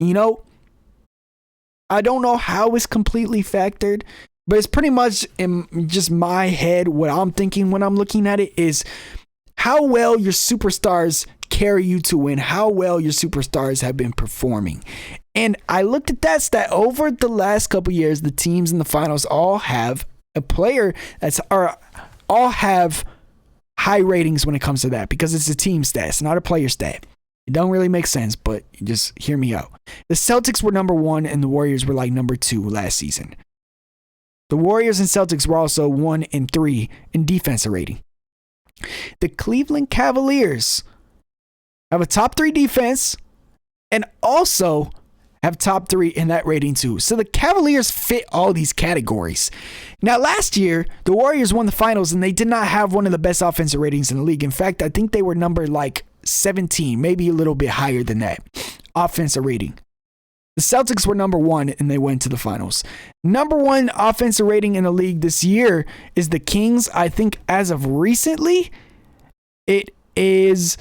I don't know how it's completely factored, but it's pretty much in just my head. What I'm thinking when I'm looking at it is how well your superstars carry you to win, how well your superstars have been performing. And I looked at that stat over the last couple years. The teams in the finals all have a player all have high ratings when it comes to that, because it's a team stat. It's not a player stat. It don't really make sense, but just hear me out. The Celtics were number 1 and the Warriors were like number 2 last season. The Warriors and Celtics were also 1 and 3 in defensive rating. The Cleveland Cavaliers have a top 3 defense and also have top 3 in that rating too. So the Cavaliers fit all these categories. Now, last year, the Warriors won the finals and they did not have one of the best offensive ratings in the league. In fact, I think they were number like 17, maybe a little bit higher than that offensive rating. The Celtics were number 1 and they went to the finals. Number 1 offensive rating in the league this year is the Kings. I think as of recently, it is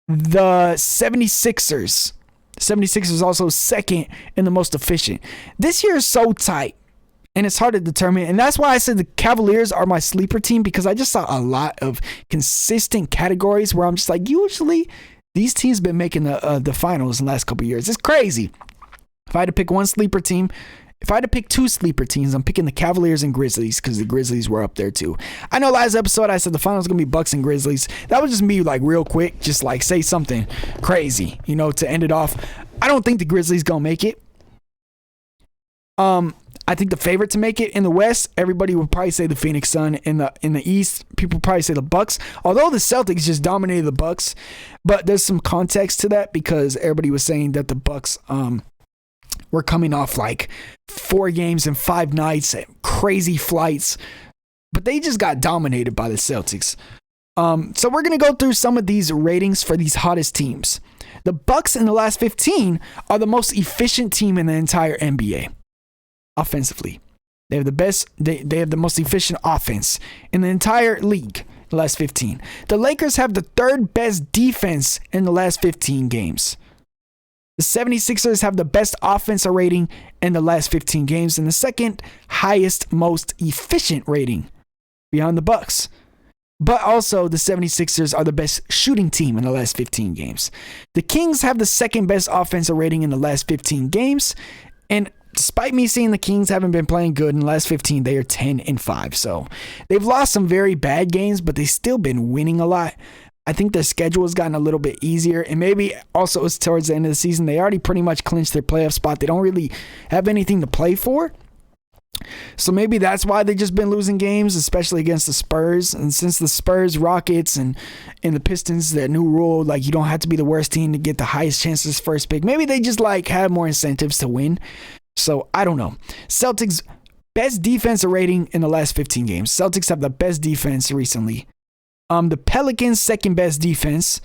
the 76ers. 76ers also second in the most efficient. This year is so tight and it's hard to determine. And that's why I said the Cavaliers are my sleeper team, because I just saw a lot of consistent categories where I'm just like, usually these teams been making the finals in the last couple of years. It's crazy. If I had to pick one sleeper team, if I had to pick 2 sleeper teams, I'm picking the Cavaliers and Grizzlies, because the Grizzlies were up there too. I know last episode I said the finals going to be Bucks and Grizzlies. That was just me like real quick, just like say something crazy, to end it off. I don't think the Grizzlies going to make it. I think the favorite to make it in the West, everybody would probably say the Phoenix Sun. In the East, people probably say the Bucks. Although the Celtics just dominated the Bucks, but there's some context to that because everybody was saying that the Bucks we're coming off like 4 games and 5 nights, crazy flights, but they just got dominated by the Celtics. So we're going to go through some of these ratings for these hottest teams. The Bucks in the last 15 are the most efficient team in the entire NBA offensively. They have the best, they have the most efficient offense in the entire league in the last 15. The Lakers have the 3rd best defense in the last 15 games. The 76ers have the best offensive rating in the last 15 games and the 2nd highest, most efficient rating behind the Bucks. But also the 76ers are the best shooting team in the last 15 games. The Kings have the 2nd best offensive rating in the last 15 games. And despite me seeing the Kings haven't been playing good in the last 15, they are 10 and 5. So they've lost some very bad games, but they've still been winning a lot. I think their schedule has gotten a little bit easier, and maybe also it's towards the end of the season. They already pretty much clinched their playoff spot. They don't really have anything to play for. So maybe that's why they've just been losing games, especially against the Spurs. And since the Spurs, Rockets, and the Pistons, that new rule, like you don't have to be the worst team to get the highest chances first pick. Maybe they just like have more incentives to win. So I don't know. Celtics, best defensive rating in the last 15 games. Celtics have the best defense recently. The Pelicans' 2nd best defense,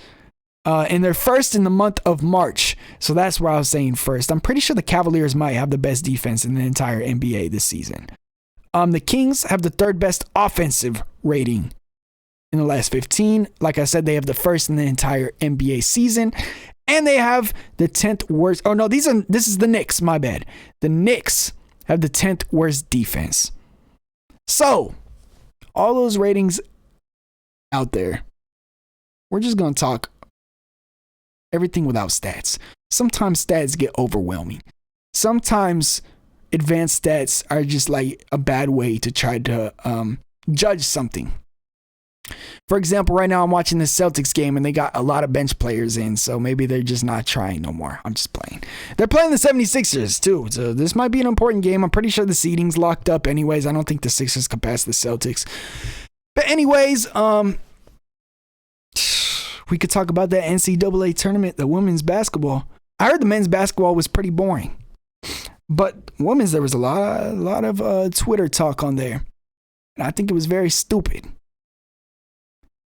and they're 1st in the month of March. So that's where I was saying 1st. I'm pretty sure the Cavaliers might have the best defense in the entire NBA this season. The Kings have the 3rd best offensive rating in the last 15. Like I said, they have the 1st in the entire NBA season. And they have the 10th worst. Oh no, this is the Knicks, my bad. The Knicks have the 10th worst defense. So, all those ratings out there, we're just going to talk everything without stats. Sometimes stats get overwhelming. Sometimes advanced stats are just like a bad way to try to judge something. For example, right now I'm watching the Celtics game and they got a lot of bench players in, so maybe they're just not trying no more. I'm just playing. They're playing the 76ers too, so this might be an important game. I'm pretty sure the seeding's locked up anyways. I don't think the Sixers can pass the Celtics. But anyways, we could talk about that NCAA tournament, the women's basketball. I heard the men's basketball was pretty boring, but women's, there was a lot of Twitter talk on there, and I think it was very stupid.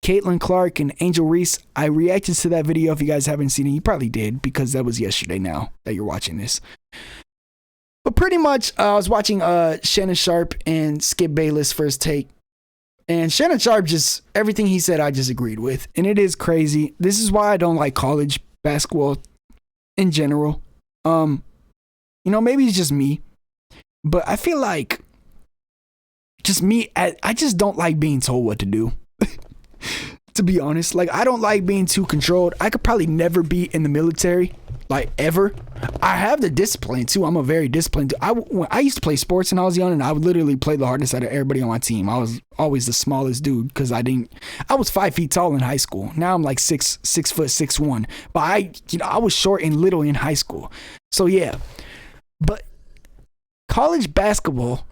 Caitlin Clark and Angel Reese, I reacted to that video. If you guys haven't seen it, you probably did, because that was yesterday now that you're watching this. But pretty much, I was watching Shannon Sharp and Skip Bayless First Take. And Shannon Sharp, just everything he said, I just agreed with. And it is crazy. This is why I don't like college basketball in general. Maybe it's just me. But I feel like just me, I just don't like being told what to do. To be honest, like I don't like being too controlled. I could probably never be in the military, like ever. I have the discipline too. I'm a very disciplined. When I used to play sports when I was young, and I would literally play the hardest out of everybody on my team. I was always the smallest dude because I was 5 feet tall in high school. Now I'm like 6 foot 6'1". But I was short and little in high school. So yeah, but college basketball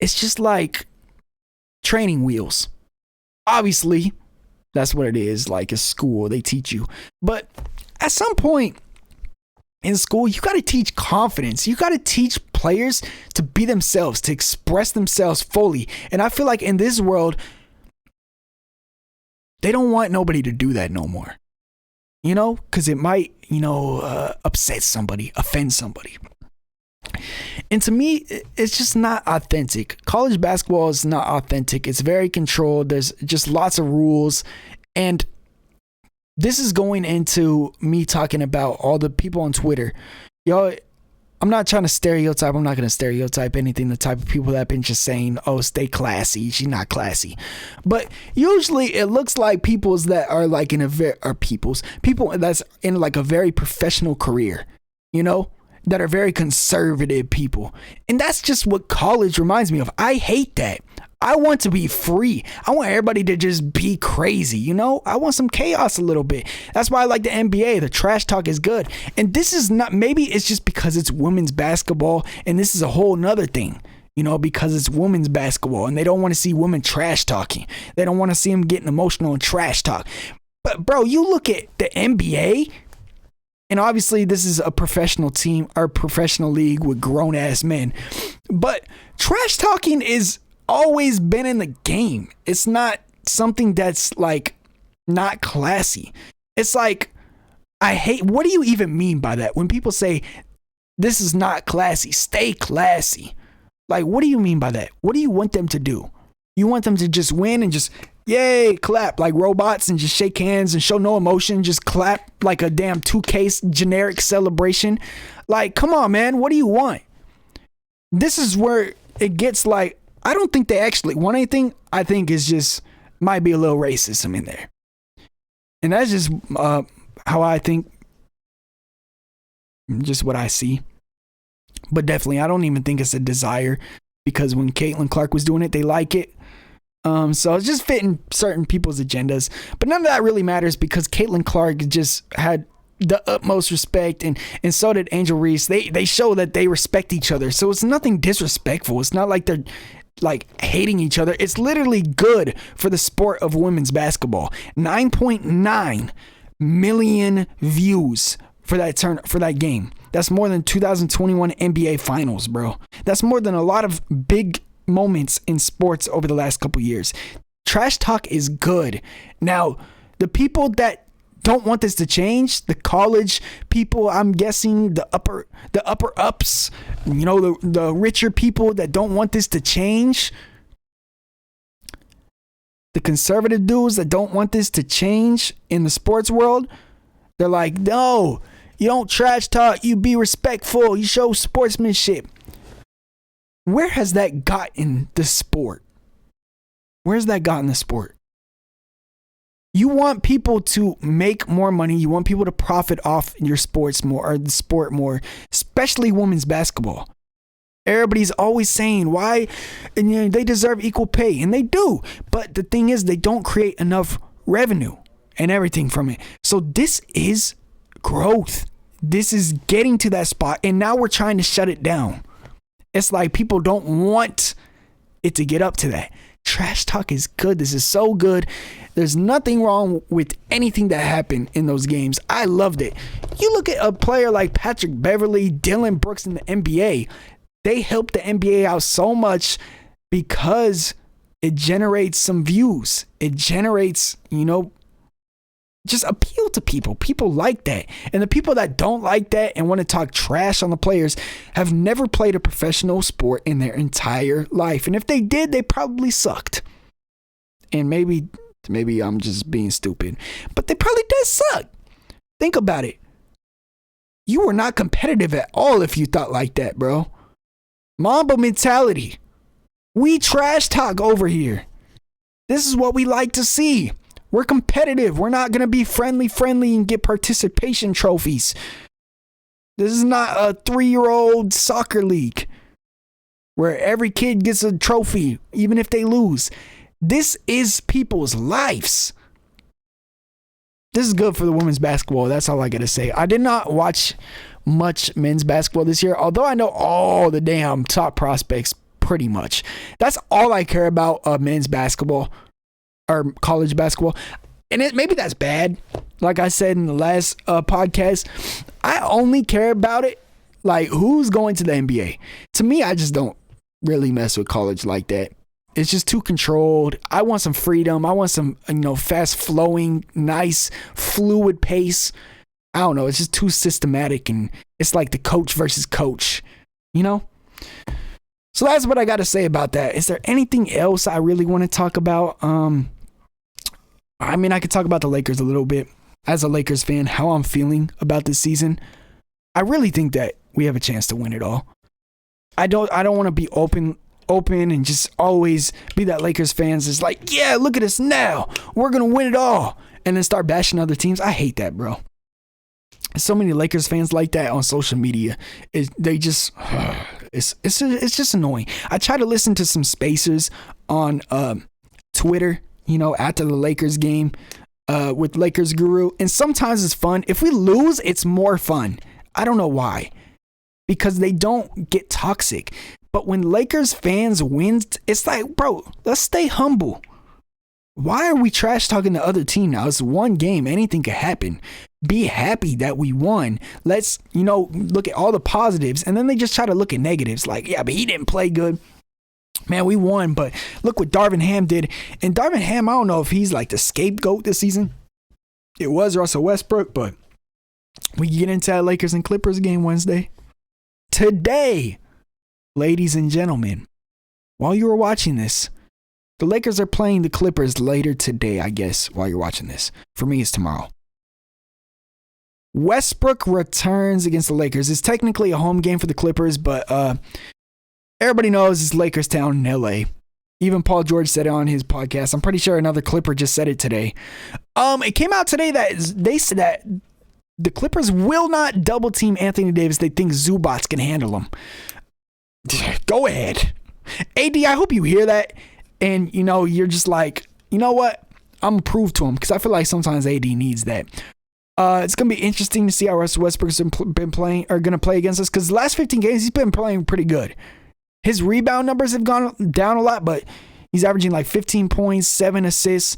it's just like training wheels. Obviously, that's what it is. Like a school, they teach you. But at some point in school, you got to teach confidence. You got to teach players to be themselves, to express themselves fully. And I feel like in this world, they don't want nobody to do that no more. You know, because it might, upset somebody, offend somebody. And to me, it's just not authentic. College basketball is not authentic. It's very controlled. There's just lots of rules. And this is going into me talking about all the people on Twitter. Yo, I'm not trying to stereotype. I'm not going to stereotype anything. The type of people that have been just saying, oh, stay classy. She's not classy. But usually it looks like people's that are like in a people that's in like a very professional career, that are very conservative people. And that's just what college reminds me of. I hate that. I want to be free. I want everybody to just be crazy, I want some chaos a little bit. That's why I like the NBA. The trash talk is good. And this is not, maybe it's just because it's women's basketball, and this is a whole nother thing, because it's women's basketball and they don't want to see women trash talking. They don't want to see them getting emotional and trash talk. But bro, you look at the NBA, and obviously this is a professional team or professional league with grown ass men, but trash talking is always been in the game. It's not something that's like not classy. It's like, what do you even mean by that? When people say this is not classy, stay classy. Like, what do you mean by that? What do you want them to do? You want them to just win and just yay, clap like robots and just shake hands and show no emotion, just clap like a damn 2K generic celebration? Like, come on, man. What do you want? This is where it gets like, I don't think they actually want anything. I think it's just might be a little racism in there. And that's just how I think, just what I see. But definitely, I don't even think it's a desire, because when Caitlin Clark was doing it, they like it. So it's just fitting certain people's agendas. But none of that really matters, because Caitlin Clark just had the utmost respect, and so did Angel Reese. They show that they respect each other. So it's nothing disrespectful. It's not like they're like hating each other. It's literally good for the sport of women's basketball. 9.9 million views for that game. That's more than 2021 NBA Finals, bro. That's more than a lot of big moments in sports over the last couple years. Trash talk is good. Now, the people that don't want this to change, the college people, I'm guessing the upper ups, the richer people that don't want this to change, the conservative dudes that don't want this to change in the sports world, they're like, no, you don't trash talk, you be respectful, you show sportsmanship. Where has that gotten the sport? Where's that gotten the sport? You want people to make more money. You want people to profit off your sports more, or the sport more, especially women's basketball. Everybody's always saying why, and they deserve equal pay, and they do. But the thing is, they don't create enough revenue and everything from it. So this is growth. This is getting to that spot, and now we're trying to shut it down. It's like people don't want it to get up to that. Trash talk is good. This is so good. There's nothing wrong with anything that happened in those games. I loved it. You look at a player like Patrick Beverley, Dylan Brooks in the NBA. They help the NBA out so much because it generates some views. It generates, just appeal to people. People like that. And the people that don't like that and want to talk trash on the players have never played a professional sport in their entire life. And if they did, they probably sucked. And maybe I'm just being stupid, but they probably did suck. Think about it. You were not competitive at all if you thought like that, bro. Mamba mentality. We trash talk over here. This is what we like to see. We're competitive. We're not going to be friendly and get participation trophies. This is not a 3-year-old soccer league where every kid gets a trophy, even if they lose. This is people's lives. This is good for the women's basketball. That's all I got to say. I did not watch much men's basketball this year, although I know all the damn top prospects pretty much. That's all I care about men's basketball or college basketball. And maybe that's bad. Like I said in the last podcast, I only care about it like who's going to the NBA. To me, I just don't really mess with college like that. It's just too controlled. I want some freedom. I want some, fast flowing, nice, fluid pace. I don't know. It's just too systematic, and it's like the coach versus coach, So that's what I got to say about that. Is there anything else I really want to talk about? I could talk about the Lakers a little bit. As a Lakers fan, how I'm feeling about this season. I really think that we have a chance to win it all. I don't want to be open and just always be that Lakers fans is like, yeah, look at us now. We're going to win it all. And then start bashing other teams. I hate that, bro. So many Lakers fans like that on social media. It's just annoying. I try to listen to some spacers on Twitter, after the Lakers game with Lakers Guru. And sometimes it's fun. If we lose, it's more fun. I don't know why. Because they don't get toxic. But when Lakers fans win, it's like, bro, let's stay humble. Why are we trash talking the other team now? It's one game. Anything could happen. Be happy that we won. Let's, look at all the positives. And then they just try to look at negatives. Like, yeah, but he didn't play good. Man, we won, but look what Darvin Ham did. And Darvin Ham, I don't know if he's like the scapegoat this season. It was Russell Westbrook, but we get into that Lakers and Clippers game Wednesday. Today, ladies and gentlemen, while you were watching this, the Lakers are playing the Clippers later today, I guess, while you're watching this. For me, it's tomorrow. Westbrook returns against the Lakers. It's technically a home game for the Clippers, but everybody knows it's Lakers town in LA. Even Paul George said it on his podcast. I'm pretty sure another Clipper just said it today. It came out today that they said that the Clippers will not double team Anthony Davis. They think Zubats can handle him. Go ahead. AD, I hope you hear that. And, you're just like, you know what? I'm going to prove to him because I feel like sometimes AD needs that. It's going to be interesting to see how Russell Westbrook's been playing or going to play against us because the last 15 games, he's been playing pretty good. His rebound numbers have gone down a lot, but he's averaging like 15 points, 7 assists.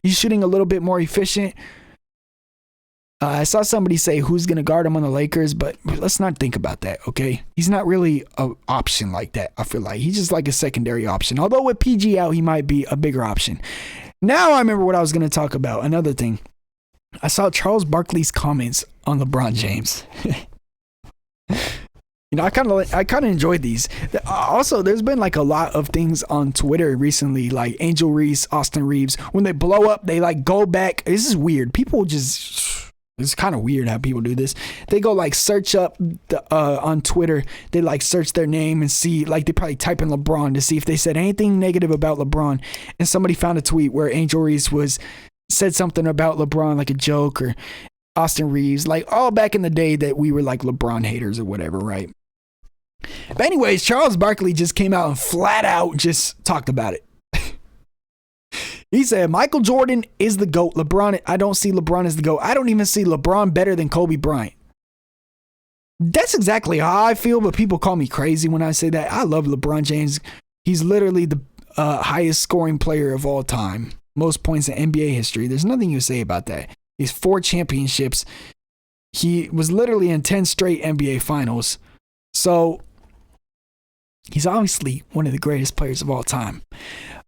He's shooting a little bit more efficient. I saw somebody say who's going to guard him on the Lakers, but let's not think about that, okay? He's not really an option like that, I feel like. He's just like a secondary option. Although with PG out, he might be a bigger option. Now I remember what I was going to talk about. Another thing. I saw Charles Barkley's comments on LeBron James. I kind of enjoyed these. Also, there's been like a lot of things on Twitter recently, like Angel Reese, Austin Reeves. When they blow up, they like go back. This is weird. People just... It's kind of weird how people do this. They go like search up on Twitter. They like search their name and see, like they probably type in LeBron to see if they said anything negative about LeBron. And somebody found a tweet where Angel Reese said something about LeBron, like a joke, or Austin Reeves, like all back in the day that we were like LeBron haters or whatever, right? But anyways, Charles Barkley just came out and flat out just talked about it. He said, Michael Jordan is the GOAT. LeBron, I don't see LeBron as the GOAT. I don't even see LeBron better than Kobe Bryant. That's exactly how I feel, but people call me crazy when I say that. I love LeBron James. He's literally the highest scoring player of all time. Most points in NBA history. There's nothing you say about that. He's 4 championships. He was literally in 10 straight NBA finals. So he's obviously one of the greatest players of all time.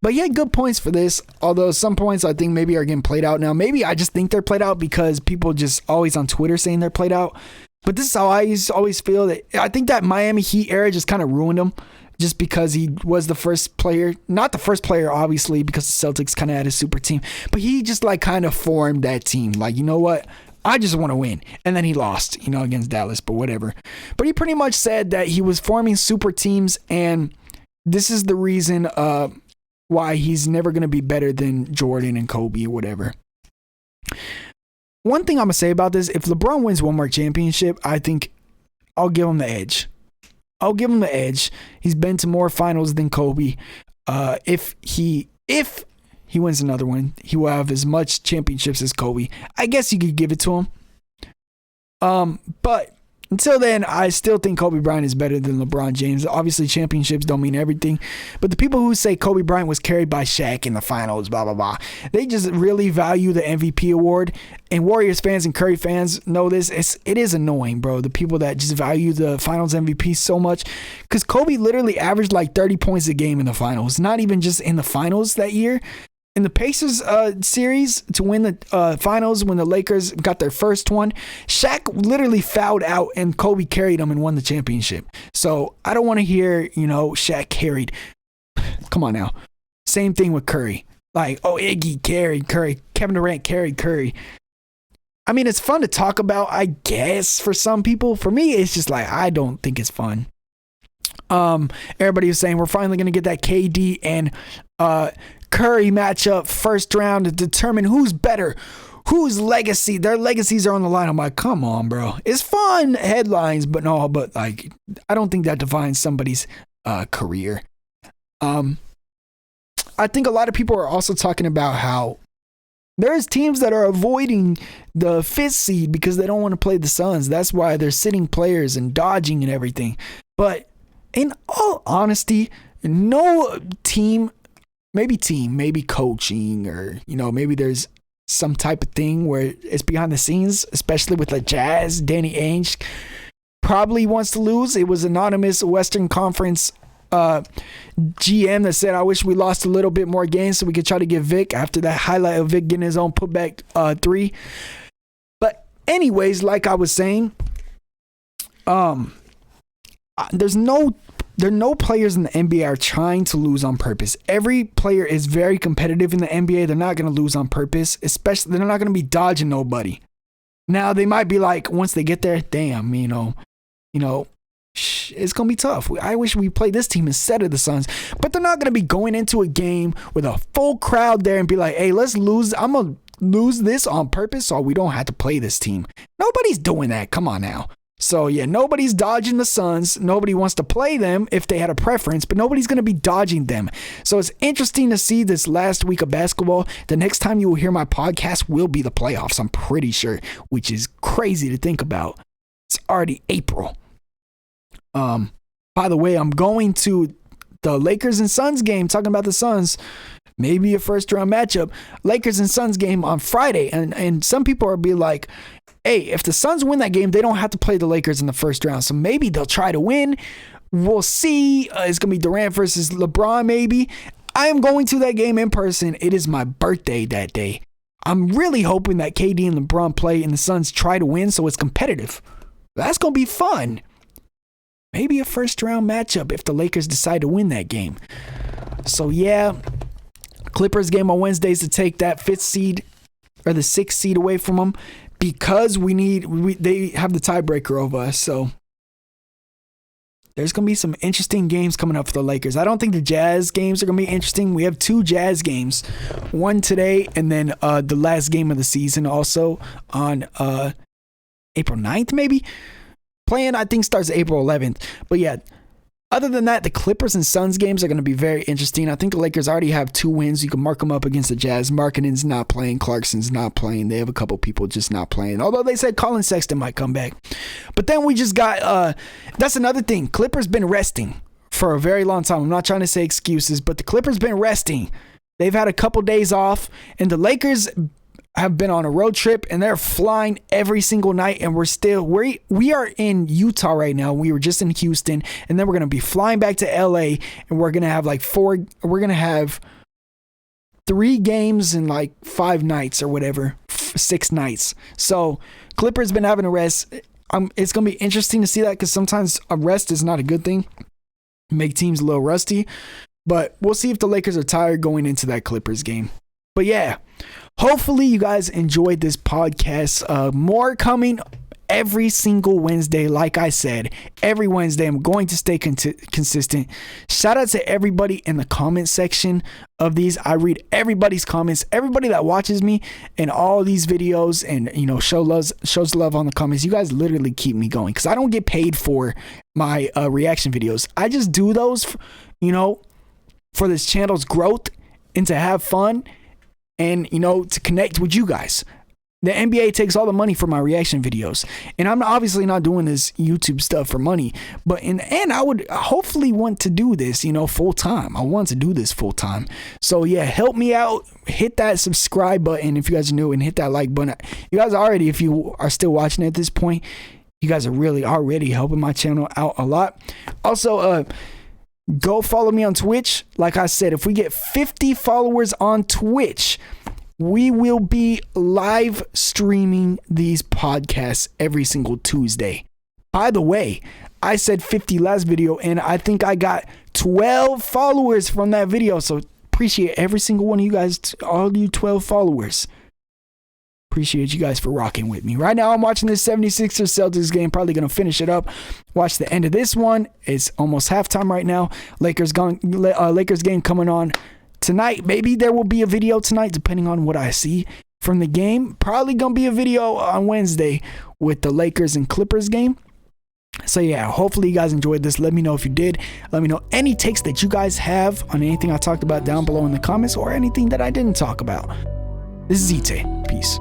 But he had good points for this, although some points I think maybe are getting played out now. Maybe I just think they're played out because people just always on Twitter saying they're played out. But this is how I always feel. That I think that Miami Heat era just kind of ruined him just because he was the first player. Not the first player, obviously, because the Celtics kind of had a super team. But he just like kind of formed that team. Like, you know what? I just want to win. And then he lost, against Dallas, but whatever. But he pretty much said that he was forming super teams, and this is the reason why he's never going to be better than Jordan and Kobe or whatever. One thing I'm going to say about this, if LeBron wins one more championship, I think I'll give him the edge. He's been to more finals than Kobe. If he wins another one, he will have as much championships as Kobe. I guess you could give it to him. But Until then, I still think Kobe Bryant is better than LeBron James. Obviously, championships don't mean everything. But the people who say Kobe Bryant was carried by Shaq in the finals, blah, blah, blah, they just really value the MVP award. And Warriors fans and Curry fans know this. It is annoying, bro. The people that just value the finals MVP so much. Because Kobe literally averaged like 30 points a game in the finals. Not even just in the finals that year. In the Pacers series to win the finals when the Lakers got their first one, Shaq literally fouled out and Kobe carried them and won the championship. So I don't want to hear, Shaq carried. Come on now. Same thing with Curry. Like, oh, Iggy carried Curry. Kevin Durant carried Curry. I mean, it's fun to talk about, I guess, for some people. For me, it's just like, I don't think it's fun. Everybody was saying we're finally going to get that KD and Curry matchup first round to determine who's better, whose legacy, their legacies are on the line. I'm like, come on, bro. It's fun headlines, but like, I don't think that defines somebody's career. I think a lot of people are also talking about how there's teams that are avoiding the 5th seed because they don't want to play the Suns. That's why they're sitting players and dodging and everything. But in all honesty, no team, maybe coaching, or maybe there's some type of thing where it's behind the scenes, especially with the Jazz. Danny Ainge probably wants to lose. It was anonymous Western Conference GM that said, I wish we lost a little bit more games so we could try to get Vic after that highlight of Vic getting his own putback 3. But anyways, like I was saying, there are no players in the NBA are trying to lose on purpose. Every player is very competitive in the NBA. They're not going to lose on purpose, especially they're not going to be dodging nobody. Now they might be like, once they get there, damn, it's going to be tough. I wish we played this team instead of the Suns, but they're not going to be going into a game with a full crowd there and be like, hey, let's lose. I'm going to lose this on purpose so we don't have to play this team. Nobody's doing that. Come on now. So, yeah, nobody's dodging the Suns. Nobody wants to play them if they had a preference, but nobody's going to be dodging them. So it's interesting to see this last week of basketball. The next time you will hear my podcast will be the playoffs, I'm pretty sure, which is crazy to think about. It's already April. By the way, I'm going to the Lakers and Suns game, talking about the Suns. Maybe a first round matchup. Lakers and Suns game on Friday. And some people are be like, hey, if the Suns win that game, they don't have to play the Lakers in the first round. So maybe they'll try to win. We'll see. It's going to be Durant versus LeBron, maybe. I am going to that game in person. It is my birthday that day. I'm really hoping that KD and LeBron play and the Suns try to win so it's competitive. That's going to be fun. Maybe a first round matchup if the Lakers decide to win that game. So, yeah. Clippers game on Wednesdays to take that 5th seed or the 6th seed away from them. Because they have the tiebreaker over us. So there's going to be some interesting games coming up for the Lakers. I don't think the Jazz games are going to be interesting. We have 2 Jazz games. One today and then the last game of the season also on April 9th maybe. Playing, I think, starts April 11th. But yeah, other than that, the Clippers and Suns games are going to be very interesting. I think the Lakers already have 2 wins. You can mark them up against the Jazz. Markkanen's not playing. Clarkson's not playing. They have a couple people just not playing. Although they said Colin Sexton might come back. But then we just got, that's another thing. Clippers been resting for a very long time. I'm not trying to say excuses, but the Clippers been resting. They've had a couple days off. And the Lakers have been on a road trip and they're flying every single night, and we are in Utah right now. We were just in Houston, and then we're going to be flying back to LA, and we're going to have we're going to have 3 games in like 5 nights or whatever, 6 nights. So Clippers been having a rest. It's going to be interesting to see that, because sometimes a rest is not a good thing. Make teams a little rusty, but we'll see if the Lakers are tired going into that Clippers game. But yeah, hopefully you guys enjoyed this podcast. More coming every single Wednesday. Like I said, every Wednesday I'm going to stay consistent. Shout out to everybody in the comment section of these. I read everybody's comments, everybody that watches me and all these videos, and shows love on the comments. You guys literally keep me going, because I don't get paid for my reaction videos. I just do those for this channel's growth and to have fun and to connect with you guys. The NBA takes all the money for my reaction videos, and I'm obviously not doing this YouTube stuff for money, but in the end, I would hopefully want to do this, you know, full time. I want to do this full time. So yeah, help me out. Hit that subscribe button if you guys are new, and hit that like button. You guys already, if you are still watching at this point, you guys are really already helping my channel out a lot. Also, go follow me on Twitch. Like I said, if we get 50 followers on Twitch, we will be live streaming these podcasts every single Tuesday. By the way, I said 50 last video, and I think I got 12 followers from that video. So appreciate every single one of you guys, all you 12 followers. Appreciate you guys for rocking with me. Right now, I'm watching this 76ers Celtics game. Probably going to finish it up. Watch the end of this one. It's almost halftime right now. Lakers game coming on tonight. Maybe there will be a video tonight, depending on what I see from the game. Probably going to be a video on Wednesday with the Lakers and Clippers game. So yeah, hopefully you guys enjoyed this. Let me know if you did. Let me know any takes that you guys have on anything I talked about down below in the comments, or anything that I didn't talk about. This is ZTAY. Peace.